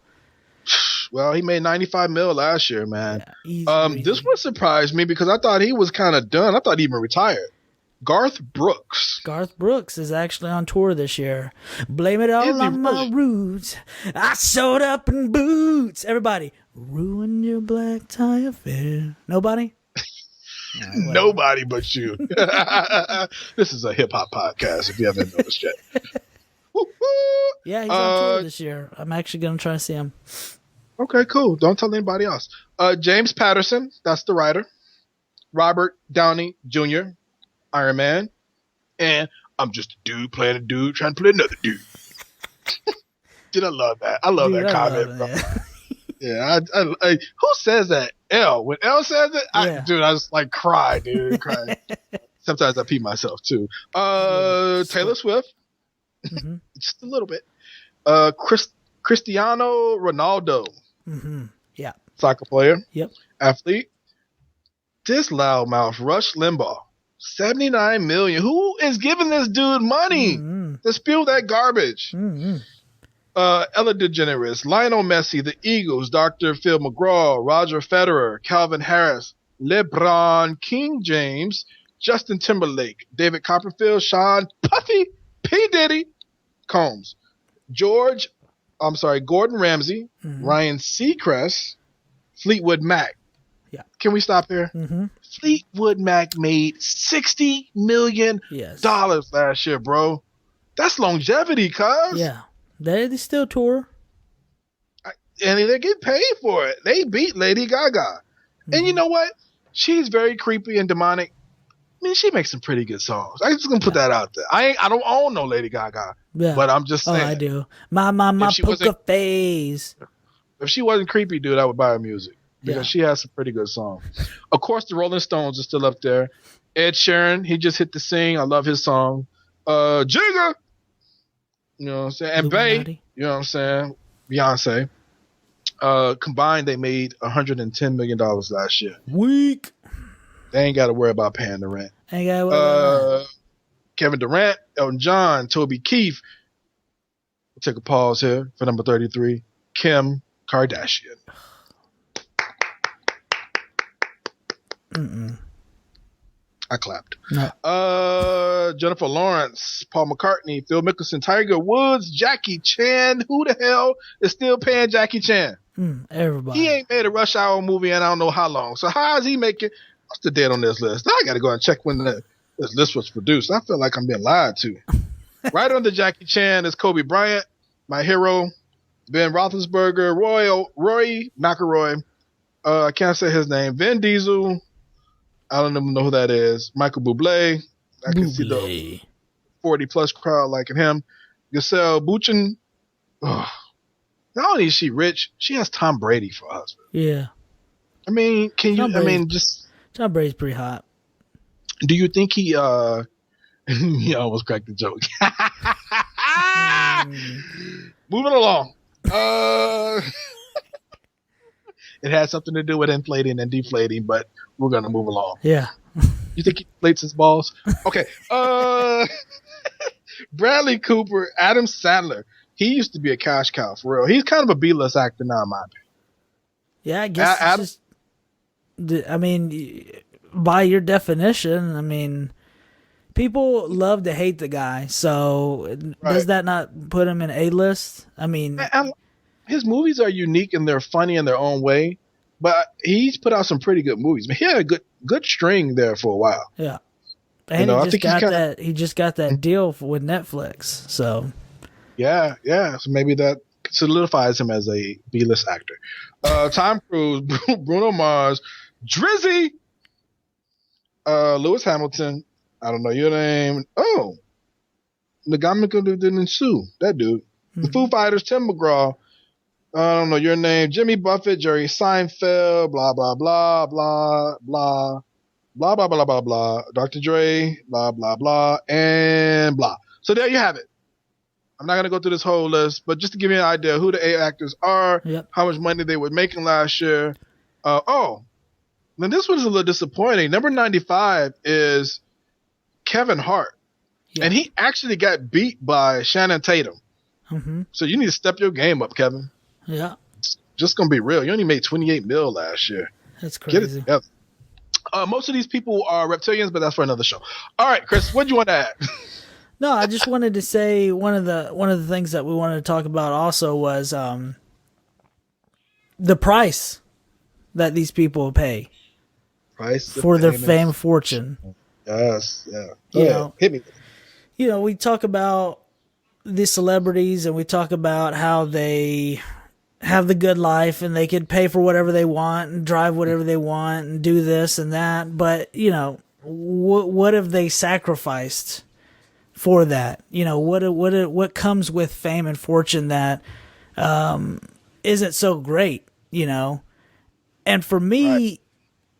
Well, he made 95 mil last year, man. Yeah, easy. This one surprised me because I thought he was kind of done. I thought he even retired. Garth Brooks. Garth Brooks is actually on tour this year. Blame it all on my roots. I showed up in boots. Everybody, ruin your black tie affair. Nobody? Right, nobody but you. This is a hip hop podcast if you haven't noticed yet. Yeah, he's on tour this year. I'm actually going to try to see him. Okay, cool. Don't tell anybody else. James Patterson, that's the writer. Robert Downey Jr., Iron Man. And I'm just a dude playing a dude trying to play another dude. Dude, I love that. I love that comment, bro. Yeah, who says that? L. When L says it, I just like cry, dude. Cry. Sometimes I pee myself too. Taylor Swift, just a little bit. Cristiano Ronaldo, yeah, soccer player, yep, athlete. This loudmouth Rush Limbaugh, 79 million. Who is giving this dude money to spew that garbage? Ella DeGeneres, Lionel Messi, the Eagles, Dr. Phil McGraw, Roger Federer, Calvin Harris, LeBron, King James, Justin Timberlake, David Copperfield, Sean Puffy, P. Diddy, Combs, Gordon Ramsay, Ryan Seacrest, Fleetwood Mac. Yeah. Can we stop here? Fleetwood Mac made $60 million last year, bro. That's longevity, cuz. Yeah. They still tour. And they get paid for it. They beat Lady Gaga. And you know what? She's very creepy and demonic. I mean, she makes some pretty good songs. I'm just gonna put that out there. I don't own no Lady Gaga. Yeah. But I'm just saying. Oh, I do. My poker face. If she wasn't creepy, dude, I would buy her music. Because she has some pretty good songs. Of course, the Rolling Stones are still up there. Ed Sheeran, he just hit the sing. I love his song. Jigga. You know what I'm saying? And Bey, you know what I'm saying? Beyonce. Combined, they made $110 million last year. Weak. They ain't got to worry about paying the rent. Ain't got to worry about Kevin Durant, Elton John, Toby Keith. We'll take a pause here for number 33. Kim Kardashian. I clapped. No. Jennifer Lawrence, Paul McCartney, Phil Mickelson, Tiger Woods, Jackie Chan. Who the hell is still paying Jackie Chan? Everybody. He ain't made a Rush Hour movie in I don't know how long. So how is he making? What's the date on this list? Now I got to go and check when this list was produced. I feel like I'm being lied to. Right under Jackie Chan is Kobe Bryant, my hero, Ben Roethlisberger, Roy McIlroy. I can't say his name. Vin Diesel. I don't even know who that is. Michael Bublé. I can see the 40-plus crowd liking him. Giselle Bündchen. Not only is she rich, she has Tom Brady for a husband. Yeah. I mean, Tom Brady's pretty hot. Do you think he he almost cracked the joke. Moving along. It has something to do with inflating and deflating, but we're going to move along. Yeah. You think he inflates his balls? Okay. Bradley Cooper, Adam Sandler. He used to be a cash cow, for real. He's kind of a B-list actor now, in my opinion. Yeah, I guess I mean, by your definition, I mean, people love to hate the guy. So does that not put him in A-list? I mean... his movies are unique and they're funny in their own way, but he's put out some pretty good movies. He had a good string there for a while. Yeah, and he just got that deal with Netflix. So yeah. So maybe that solidifies him as a B-list actor. Tom Cruise, Bruno Mars, Drizzy, Lewis Hamilton. I don't know your name. Oh, Nagamika Sue, that dude. The Foo Fighters, Tim McGraw. I don't know your name. Jimmy Buffett, Jerry Seinfeld, blah, blah, blah, blah, blah, blah, blah, blah, blah, blah. Dr. Dre, blah, blah, blah, and blah. So there you have it. I'm not going to go through this whole list, but just to give you an idea who the 8 actors are, how much money they were making last year. Now this one's a little disappointing. Number 95 is Kevin Hart. Yeah. And he actually got beat by Shannon Tatum. So you need to step your game up, Kevin. Yeah. Just gonna be real. You only made 28 mil last year. That's Get it crazy. together. Most of these people are reptilians, but that's for another show. All right, Chris, what do you want to add? No, I just wanted to say one of the things that we wanted to talk about also was the price that these people pay for their fame and fortune. Yes, yeah. You know, hit me. You know, we talk about the celebrities and we talk about how they have the good life and they could pay for whatever they want and drive whatever they want and do this and that. But, you know, what have they sacrificed for that? You know, what comes with fame and fortune that isn't so great, you know? And for me,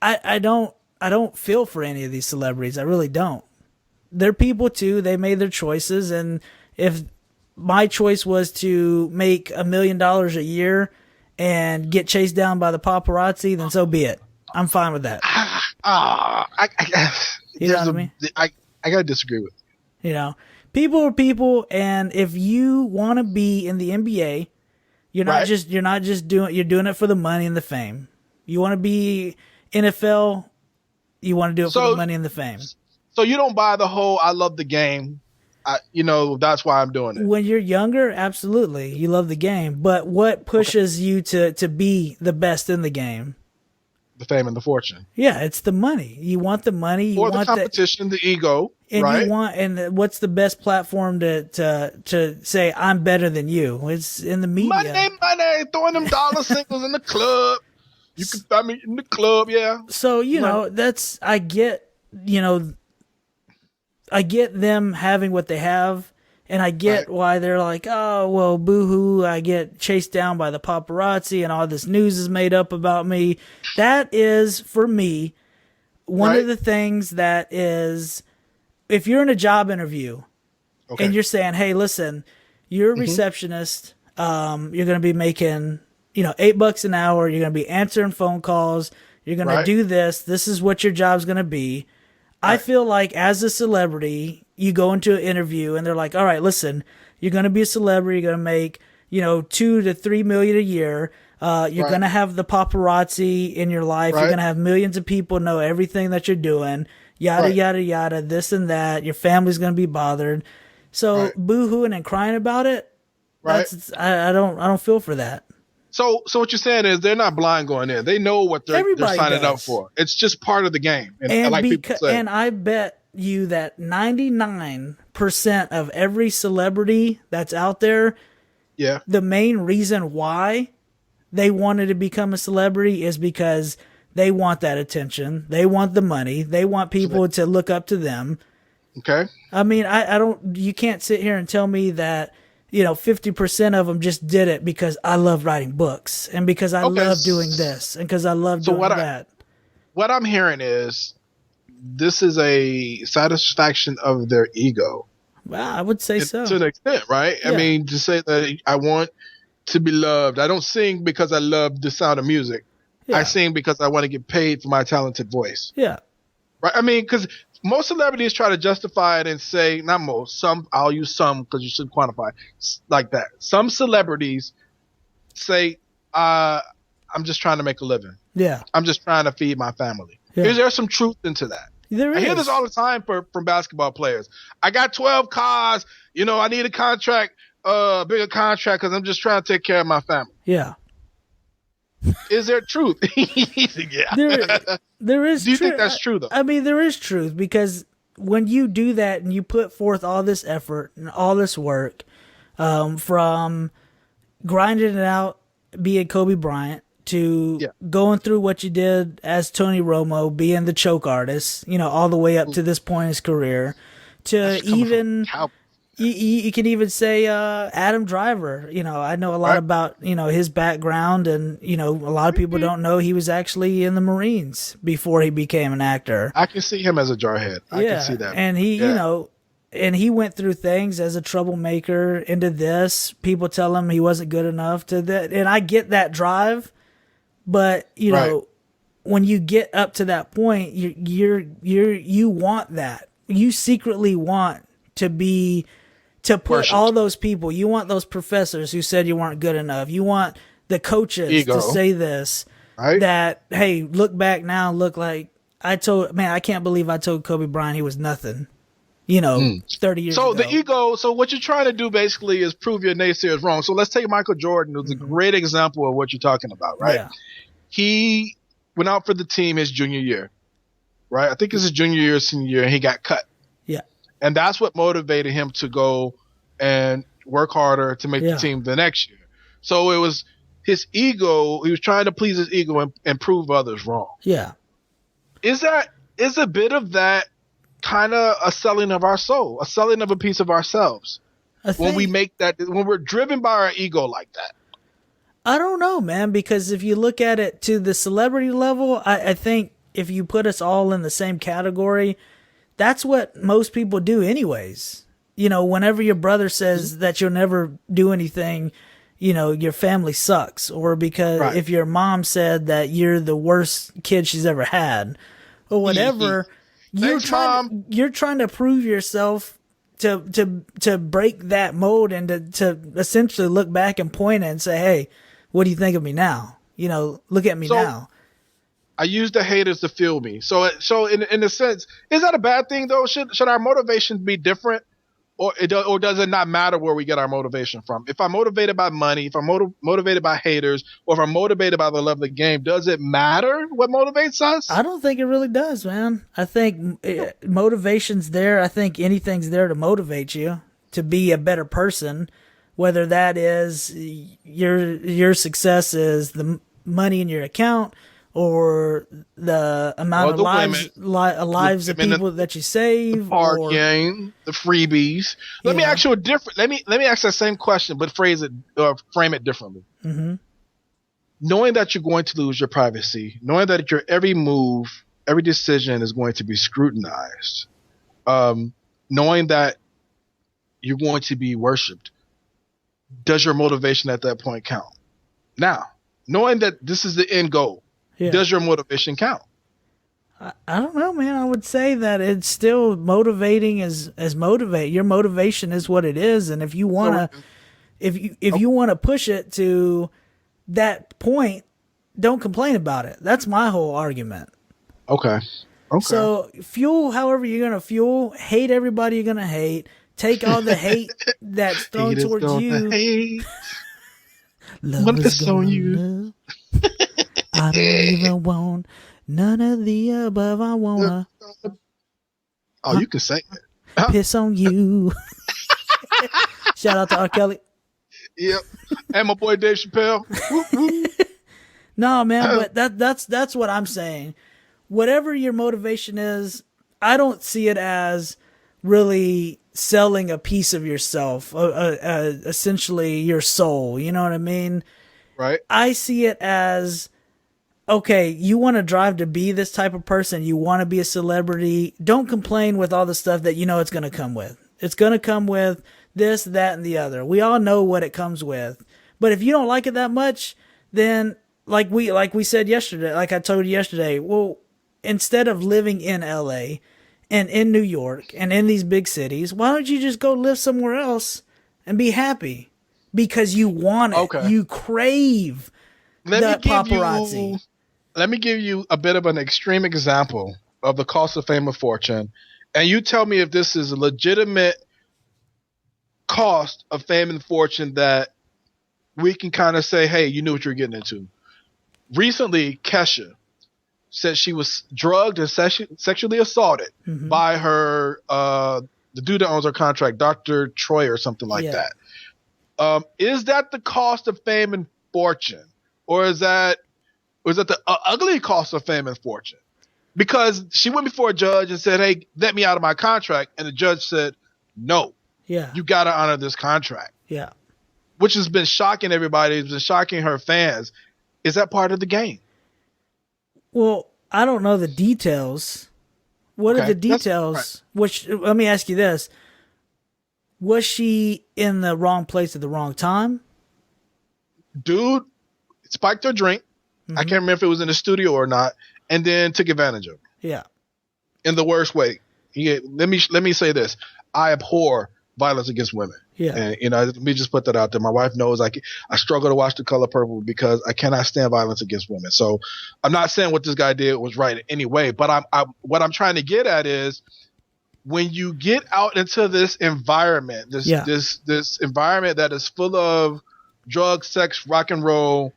right. I don't feel for any of these celebrities. I really don't. They're people too. They made their choices, and if my choice was to make $1 million a year and get chased down by the paparazzi, then so be it. I'm fine with that. You know what I mean? I gotta disagree with you. You know, people are people, and if you want to be in the NBA, you're not just doing it for the money and the fame. You want to be NFL, you want to do it for the money and the fame. So you don't buy the whole I love the game. That's why I'm doing it. When you're younger, absolutely. You love the game. But what pushes you to be the best in the game? The fame and the fortune. Yeah, it's the money. You want the money. You want the competition, the ego. And right? What's the best platform to say I'm better than you? It's in the media. Money, throwing them dollar singles in the club. You can find me in the club, yeah. So, I get them having what they have, and I get why they're like, oh, well, boo-hoo, I get chased down by the paparazzi and all this news is made up about me. That is, for me, one of the things that is, if you're in a job interview and you're saying, hey, listen, you're a receptionist, you're going to be making, $8 an hour, you're going to be answering phone calls, you're going to do this is what your job's going to be. I feel like as a celebrity, you go into an interview and they're like, all right, listen, you're going to be a celebrity. You're going to make, $2 to $3 million a year. You're going to have the paparazzi in your life. You're going to have millions of people know everything that you're doing, yada, yada, yada, this and that. Your family's going to be bothered. So boo-hooing and crying about it. I don't feel for that. So what you're saying is they're not blind going in. They know what they're signing up for. It's just part of the game. And like people say. And I bet you that 99% of every celebrity that's out there, the main reason why they wanted to become a celebrity is because they want that attention. They want the money. They want people to look up to them. Okay. I mean, you can't sit here and tell me that 50% of them just did it because I love writing books and because I love doing this and because I love doing that. What I'm hearing is this is a satisfaction of their ego. Well, I would say so. To an extent, right? Yeah. I mean, to say that I want to be loved. I don't sing because I love the sound of music. Yeah. I sing because I want to get paid for my talented voice. Yeah. Right? I mean, because most celebrities try to justify it and say, not most, some, I'll use some because you should quantify like that. Some celebrities say, I'm just trying to make a living. Yeah. I'm just trying to feed my family. Yeah. Is there some truth into that? I hear this all the time from basketball players. I got 12 cars. I need a contract, bigger contract because I'm just trying to take care of my family. Yeah. Is there truth? Yeah. There is. Do you think that's true though? I mean, there is truth because when you do that and you put forth all this effort and all this work, from grinding it out, being Kobe Bryant, to going through what you did as Tony Romo, being the choke artist, all the way up to this point in his career, to even. You can even say Adam Driver. I know a lot about his background, and a lot of people don't know he was actually in the Marines before he became an actor. I can see him as a jarhead. I can see that. And he, and he went through things as a troublemaker into this. People tell him he wasn't good enough to that, and I get that drive, but when you get up to that point, you want that. You secretly want to put all those people, you want those professors who said you weren't good enough. You want the coaches Ego. to say this. Right? That, hey, look back now, look like I can't believe I told Kobe Bryant he was nothing. 30 years ago. So the ego, so what you're trying to do basically is prove your naysayers wrong. So let's take Michael Jordan, who's a great example of what you're talking about, right? Yeah. He went out for the team his junior year, right? I think it was his junior year, senior year, and he got cut. Yeah. And that's what motivated him to go and work harder to make the team the next year. So it was his ego. He was trying to please his ego and prove others wrong. Yeah. Is a bit of that kind of a selling of our soul, a selling of a piece of ourselves when we make that, when we're driven by our ego like that? I don't know, man, because if you look at it to the celebrity level, I think if you put us all in the same category, that's what most people do anyways. Whenever your brother says that you'll never do anything, your family sucks. Or because if your mom said that you're the worst kid she's ever had or whatever, you're trying to prove yourself to break that mold and to essentially look back and point and say, hey, what do you think of me now? Look at me now. I use the haters to fuel me. So in a sense, is that a bad thing though? Should our motivations be different, or does it not matter where we get our motivation from? If I'm motivated by money, if I'm motivated by haters, or if I'm motivated by the love of the game, does it matter what motivates us? I don't think it really does, man. I think motivation's there. I think anything's there to motivate you to be a better person. Whether that is your success is the money in your account or the amount of lives of people that you save, the parking, the freebies. Let me ask you let me ask that same question, but frame it differently. Mm-hmm. Knowing that you're going to lose your privacy, knowing that your every move, every decision is going to be scrutinized, knowing that you're going to be worshipped. Does your motivation at that point count? Now, knowing that this is the end goal, does your motivation count? I don't know, man. I would say that it's still motivating as motivate. Your motivation is what it is, and if you wanna, if you wanna push it to that point, don't complain about it. That's my whole argument. Okay. So fuel however you're gonna fuel. Hate everybody you're gonna hate. Take all the hate that's thrown towards you. Love is on you. I don't even want none of the above. I wanna. Oh, you can say it. Piss on you. Shout out to R. Kelly. Yep. And my boy Dave Chappelle. No, man, but that's what I'm saying. Whatever your motivation is, I don't see it as really selling a piece of yourself, essentially your soul. You know what I mean? Right. I see it as, okay, you want to drive to be this type of person. You want to be a celebrity. Don't complain with all the stuff that you know it's going to come with. It's going to come with this, that, and the other. We all know what it comes with. But if you don't like it that much, then like we said yesterday, like I told you yesterday, well, instead of living in LA and in New York and in these big cities, why don't you just go live somewhere else and be happy? Because you want it. Okay. You crave the paparazzi. Let me give you a bit of an extreme example of the cost of fame and fortune. And you tell me if this is a legitimate cost of fame and fortune that we can kind of say, hey, you knew what you're getting into. Recently, Kesha said she was drugged and sexually assaulted by her, the dude that owns her contract, Dr. Troy or something like that. Is that the cost of fame and fortune? Or is that the ugly cost of fame and fortune? Because she went before a judge and said, hey, let me out of my contract. And the judge said, no, you got to honor this contract. Yeah. Which has been shocking everybody. It's been shocking her fans. Is that part of the game? Well, I don't know the details. What are the details? Which, let me ask you this. Was she in the wrong place at the wrong time? Dude spiked her drink. I can't remember if it was in the studio or not, and then took advantage of her. Yeah. In the worst way. Let me say this. I abhor violence against women. Yeah. And, let me just put that out there. My wife knows I struggle to watch The Color Purple because I cannot stand violence against women. So I'm not saying what this guy did was right in any way, but what I'm trying to get at is when you get out into this environment, this environment that is full of drugs, sex, rock and roll,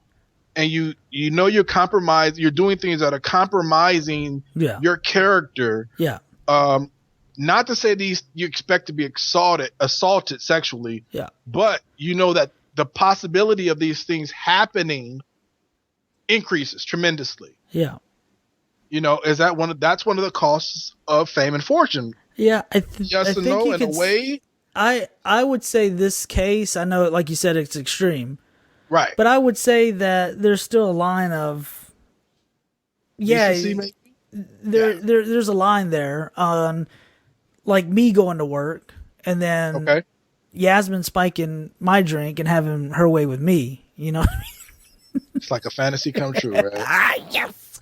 and you're compromised, you're doing things that are compromising your character. Yeah. Not to say you expect to be assaulted sexually, but you know that the possibility of these things happening increases tremendously. Yeah. Is that's one of the costs of fame and fortune? Yeah. Yes or no, in a way? I would say this case, I know, like you said, it's extreme. Right. But I would say that there's still a line of, there's a line there on, like, me going to work and then Yasmin spiking my drink and having her way with me. You know what I mean? It's like a fantasy come true, right? Yes.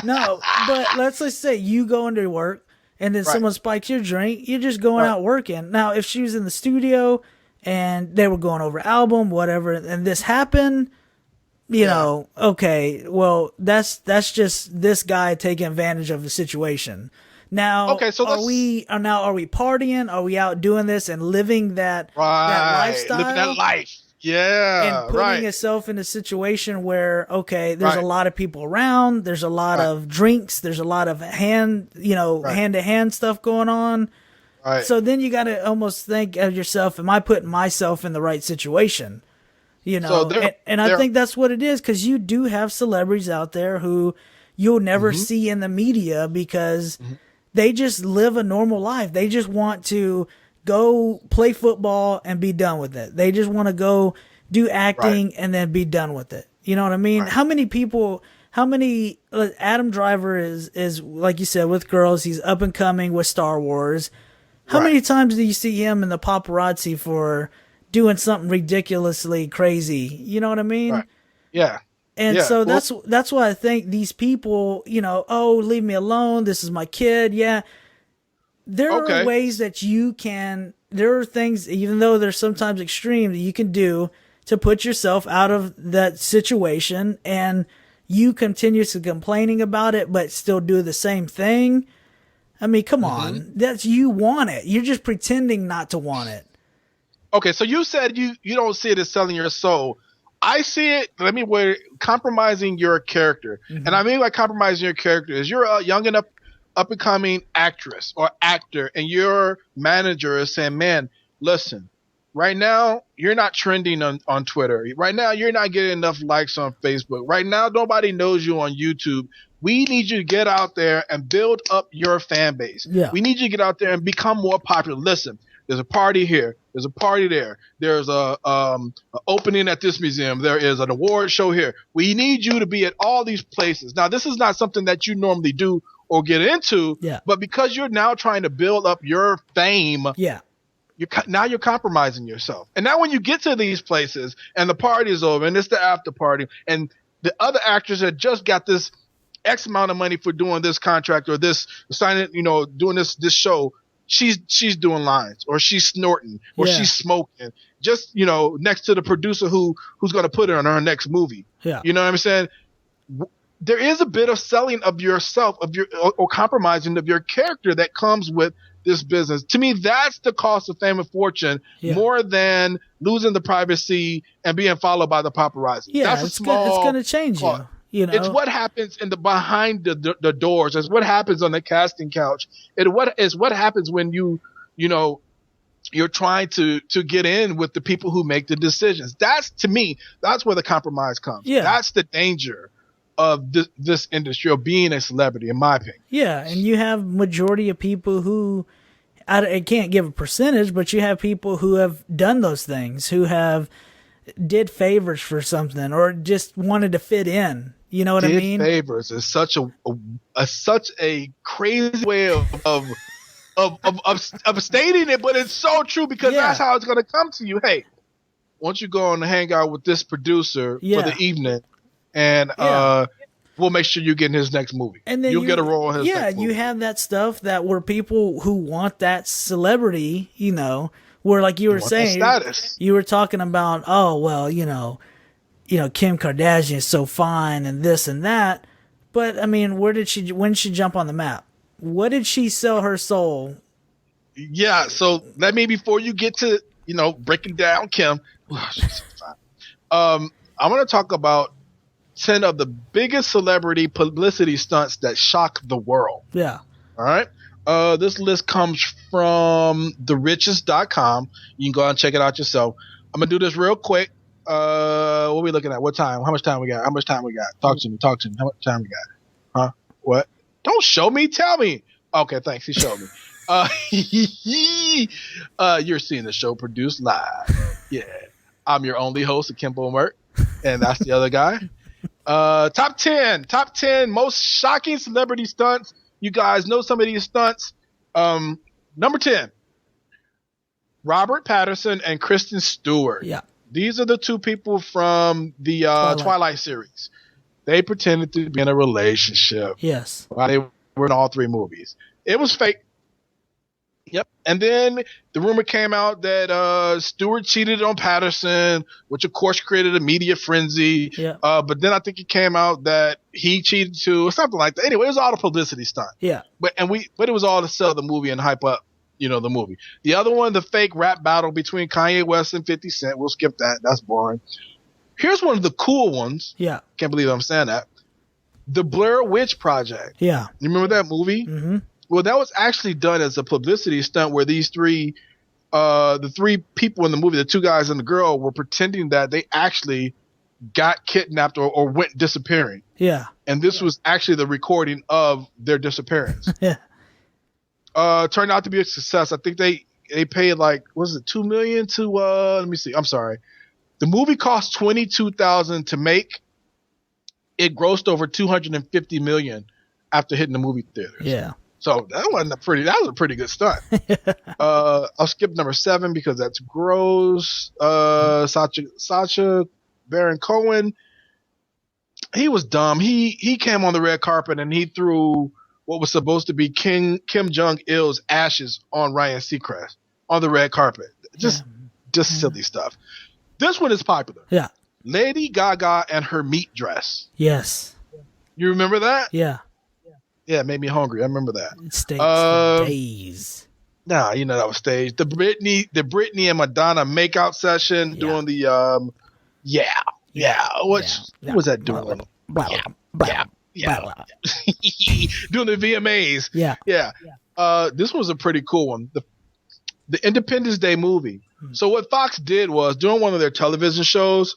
No, but let's just say you go into work and then someone spikes your drink. You're just going out working. Now, if she was in the studio and they were going over album, whatever, and this happened, okay, well, that's just this guy taking advantage of the situation. Now, so are we partying? Are we out doing this and living that lifestyle? Living that life. Yeah. And putting yourself in a situation where, there's a lot of people around, there's a lot of drinks, there's a lot of hand-to-hand stuff going on. Right. So then you got to almost think of yourself, am I putting myself in the right situation? And I think that's what it is, because you do have celebrities out there who you'll never see in the media because they just live a normal life. They just want to go play football and be done with it. They just want to go do acting and then be done with it. You know what I mean? Right. Adam Driver is like you said, with girls, he's up and coming with Star Wars. How many times do you see him in the paparazzi for doing something ridiculously crazy? You know what I mean? Right. Yeah. And so that's why I think these people, leave me alone. This is my kid. Yeah. There are ways that there are things, even though they're sometimes extreme, that you can do to put yourself out of that situation, and you continuously complaining about it, but still do the same thing. I mean, come on. You want it. You're just pretending not to want it. Okay. So you said you don't see it as selling your soul. I see it, compromising your character. And I mean by compromising your character is you're a young and up and coming actress or actor, and your manager is saying, man, listen, right now you're not trending on Twitter. Right now you're not getting enough likes on Facebook. Right now nobody knows you on YouTube. We need you to get out there and build up your fan base. Yeah. We need you to get out there and become more popular. Listen, there's a party here. There's a party there. There's a opening at this museum. There is an award show here. We need you to be at all these places. Now, this is not something that you normally do or get into, but because you're now trying to build up your fame, you're compromising yourself. And now when you get to these places and the party is over and it's the after party and the other actors have just got this X amount of money for doing this contract or this signing, doing this show, she's doing lines or she's snorting or she's smoking just, next to the producer who's going to put her in her next movie. Yeah. You know what I'm saying? There is a bit of selling of yourself, or compromising of your character that comes with this business. To me, that's the cost of fame and fortune more than losing the privacy and being followed by the paparazzi. Yeah, that's it's going to change you. It's what happens behind the doors. It's what happens on the casting couch. It's what happens when you're trying to get in with the people who make the decisions. To me, that's where the compromise comes. Yeah. That's the danger of this industry, of being a celebrity, in my opinion. Yeah, and you have majority of people who, I can't give a percentage, but you have people who have done those things, who have did favors for something or just wanted to fit in. You know what I mean? Favors is such a crazy way of stating it, but it's so true because that's how it's going to come to you. Hey, won't you go and hang out with this producer for the evening, and we'll make sure you get in his next movie. And then you'll get a role in his next movie. You have that stuff that where people who want that celebrity, Where, like you were want that saying, status. you were talking about, oh, well, Kim Kardashian is so fine and this and that. But, I mean, when did she jump on the map? What did she sell her soul? Yeah, so let me, before you get to, breaking down Kim, I'm going to talk about 10 of the biggest celebrity publicity stunts that shock the world. Yeah. All right. This list comes from therichest.com. You can go out and check it out yourself. I'm going to do this real quick. What are we looking at? What time? How much time we got? Talk to me. How much time we got? Huh? What? Don't show me. Tell me. Okay, thanks. He showed me. You're seeing the show produced live. Yeah. I'm your only host, Kimbo Merc, and that's the other guy. Top 10 most shocking celebrity stunts. You guys know some of these stunts. Number 10, Robert Pattinson and Kristen Stewart. Yeah. These are the two people from the Twilight series. They pretended to be in a relationship. Yes. While they were in all 3 movies. It was fake. Yep. And then the rumor came out that Stewart cheated on Patterson, which of course created a media frenzy. Yeah. But then I think it came out that he cheated too, or something like that. Anyway, it was all a publicity stunt. Yeah. But it was all to sell the movie and hype up, the movie. The other one, the fake rap battle between Kanye West and 50 Cent. We'll skip that. That's boring. Here's one of the cool ones. Yeah. Can't believe I'm saying that. The Blair Witch Project. Yeah. You remember that movie? Mm-hmm. Well, that was actually done as a publicity stunt where these the 3 people in the movie, the 2 guys and the girl, were pretending that they actually got kidnapped or went disappearing. Yeah. And this was actually the recording of their disappearance. Yeah. Turned out to be a success. I think they paid $2 million to let me see. I'm sorry. The movie cost $22,000 to make. It grossed over $250 million after hitting the movie theaters. Yeah. So that was a pretty good stunt. I'll skip number 7 because that's gross. Sacha Baron Cohen. He was dumb. He came on the red carpet and he threw what was supposed to be Kim Jong-il's ashes on Ryan Seacrest on the red carpet. Just silly stuff. This one is popular. Yeah. Lady Gaga and her meat dress. Yes. You remember that? Yeah. Yeah, it made me hungry. I remember that. It stayed for days. Nah, that was staged. The Britney and Madonna makeout session doing the what was that doing? Doing the VMAs. Yeah. This was a pretty cool one. The Independence Day movie. So what Fox did was during one of their television shows,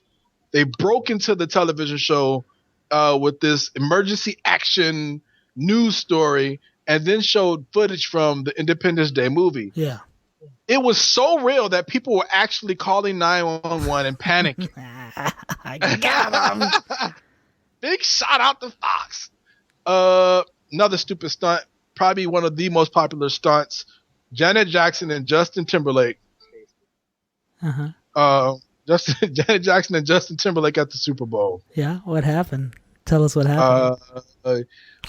they broke into the television show with this emergency action news story and then showed footage from the Independence Day movie. Yeah. It was so real that people were actually calling 911 and panicking. I got him. Big shout out to Fox. Another stupid stunt, probably one of the most popular stunts. Janet Jackson and Justin Timberlake. Janet Jackson and Justin Timberlake at the Super Bowl. Yeah, what happened? Tell us what happened.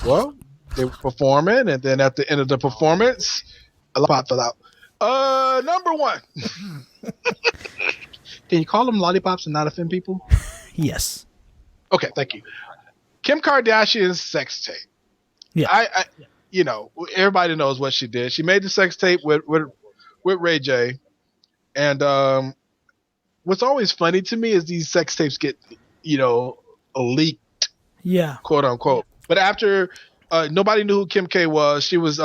Well, they were performing, and then at the end of the performance, a lollipop fell out. Number 1. Can you call them lollipops and not offend people? Yes. Okay, thank you. Kim Kardashian's sex tape. Yeah. I everybody knows what she did. She made the sex tape with Ray J. And what's always funny to me is these sex tapes get, leaked. Yeah. Quote unquote. But after nobody knew who Kim K was, she was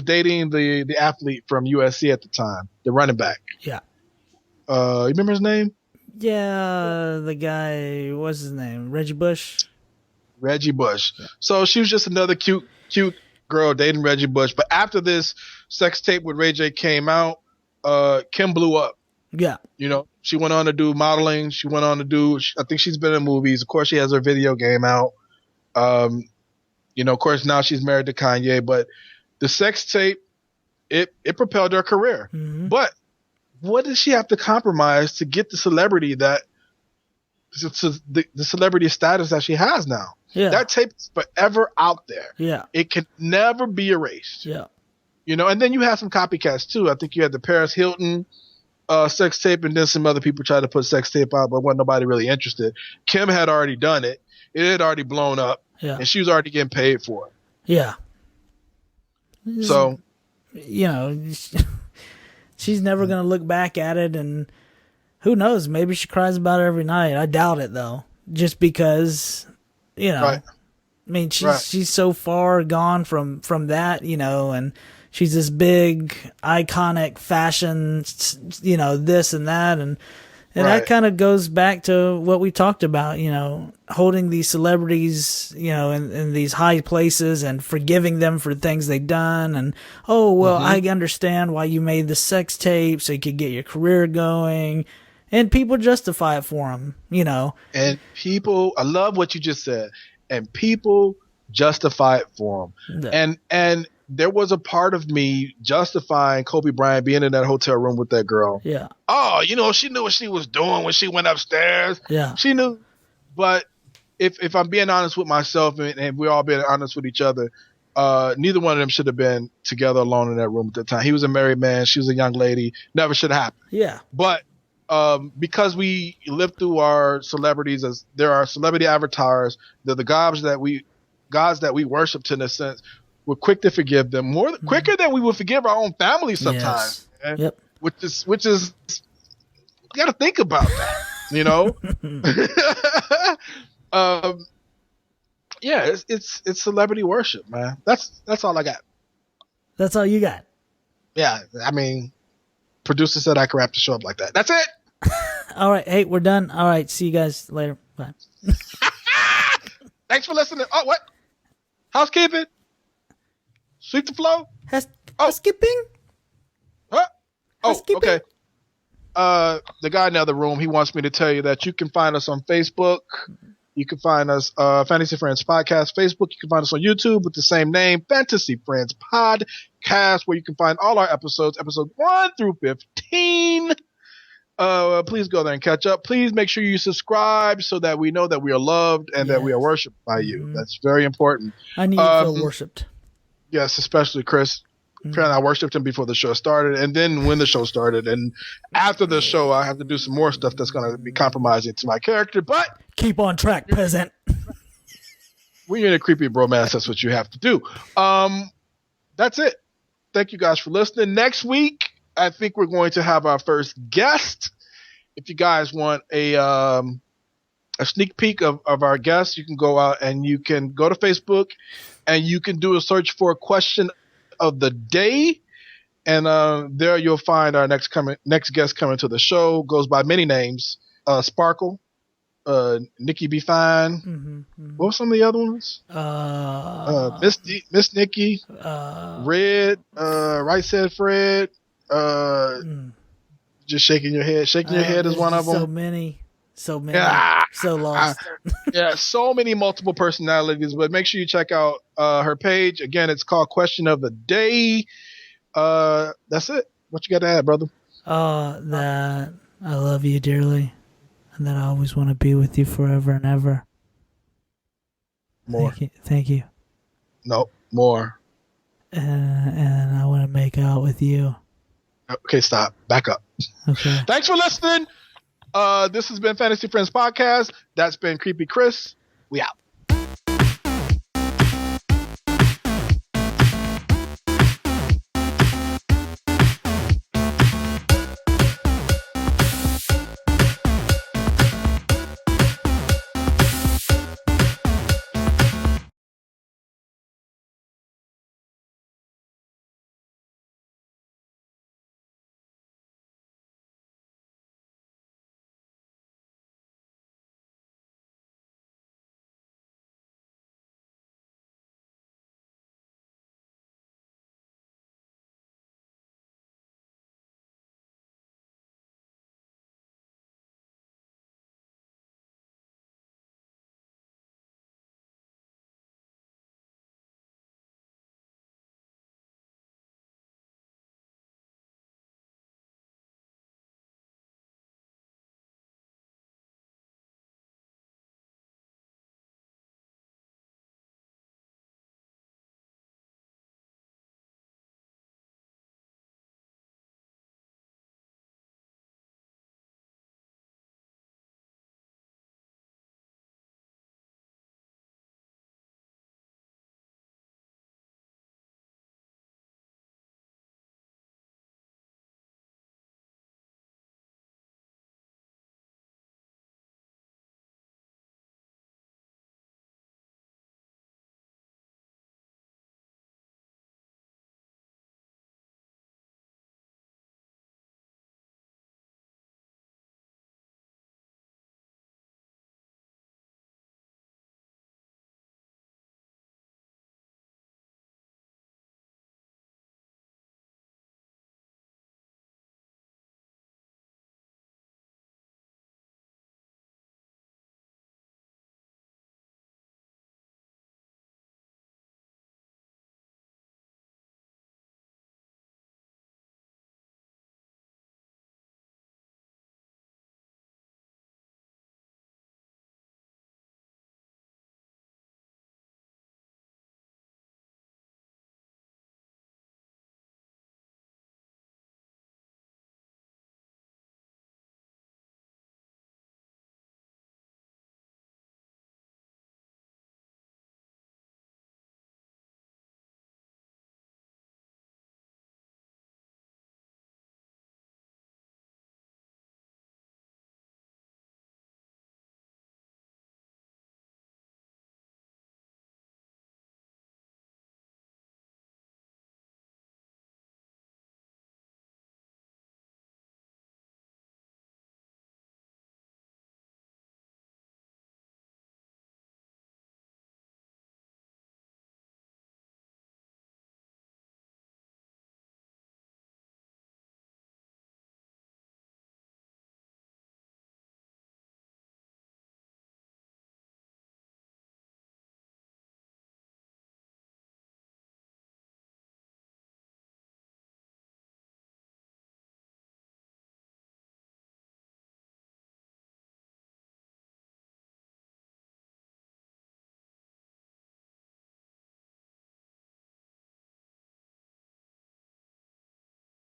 dating the athlete from USC at the time, the running back. Yeah. You remember his name? Yeah, the guy, what's his name? Reggie Bush. Yeah. So she was just another cute girl dating Reggie Bush. But after this sex tape with Ray J came out, Kim blew up. Yeah. She went on to do modeling. She went on to do, I think she's been in movies. Of course, she has her video game out. Of course, now she's married to Kanye. But the sex tape, it propelled her career. Mm-hmm. But what did she have to compromise to get the celebrity the celebrity status that she has now? Yeah. That tape is forever out there. Yeah. It can never be erased. Yeah. You know, and then you had some copycats too. I think you had the Paris Hilton sex tape, and then some other people tried to put sex tape out, but wasn't nobody really interested. Kim had already done it. It had already blown up, and she was already getting paid for it. Yeah. So, you know, she's never going to look back at it, and who knows? Maybe she cries about it every night. I doubt it, though, just because, you know, right. I mean, she's so far gone from that, you know, and she's this big, iconic fashion, you know, this and that, and that kind of goes back to what we talked about, you know, holding these celebrities, you know, in these high places and forgiving them for things they've done. And, oh, well, I understand why you made the sex tape so you could get your career going. And people justify it for them, you know. And people, I love what you just said. And people justify it for them. Yeah. And there was a part of me justifying Kobe Bryant being in that hotel room with that girl. Yeah. Oh, you know, she knew what she was doing when she went upstairs. Yeah. She knew. But if I'm being honest with myself and we're all being honest with each other, neither one of them should have been together alone in that room at the time. He was a married man. She was a young lady. Never should have happened. Yeah. But because we live through our celebrities as there are celebrity avatars, they're the gods that we worship in a sense. We're quick to forgive them quicker than we would forgive our own families sometimes. Yes. Yep. Which is you got to think about that, you know. Yeah, it's celebrity worship, man. That's all I got. That's all you got. Yeah, I mean, producer said I could wrap the show up like that. That's it. All right, hey, we're done. All right, see you guys later. Bye. Thanks for listening. Oh, what? Housekeeping? Sweep the flow? Housekeeping? Huh? Oh, Housekeeping? okay. The guy in the other room, he wants me to tell you that you can find us on Facebook. You can find us, Fantasy Friends Podcast, Facebook. You can find us on YouTube with the same name, Fantasy Friends Podcast, where you can find all our episodes 1 through 15. Please go there and catch up. Please make sure you subscribe so that we know that we are loved and that we are worshipped by you. That's very important. I need to feel worshipped. Yes, especially Chris. Apparently I worshipped him before the show started, and then when the show started, and after the show I have to do some more stuff that's going to be compromising to my character, but keep on track, peasant. When you're in a creepy bromance, that's what you have to do. That's it. Thank you guys for listening. Next week I think we're going to have our first guest. If you guys want a sneak peek of our guests, you can go out and you can go to Facebook and you can do a search for a question of the day, and there you'll find our next guest coming to the show. Goes by many names: Sparkle, Nikki B. Fine. What were some of the other ones? Miss Nikki, Red, Right Said Fred. Just shaking your head. Shaking your head is one of them. So many, so lost. Yeah, so many multiple personalities. But make sure you check out her page. Again, it's called Question of the Day. That's it. What you got to add, brother? That I love you dearly, and that I always want to be with you forever and ever. More. Thank you. No, more. And I want to make out with you. Okay, stop. Back up. Okay. Thanks for listening. This has been Fantasy Friends Podcast. That's been Creepy Chris. We out.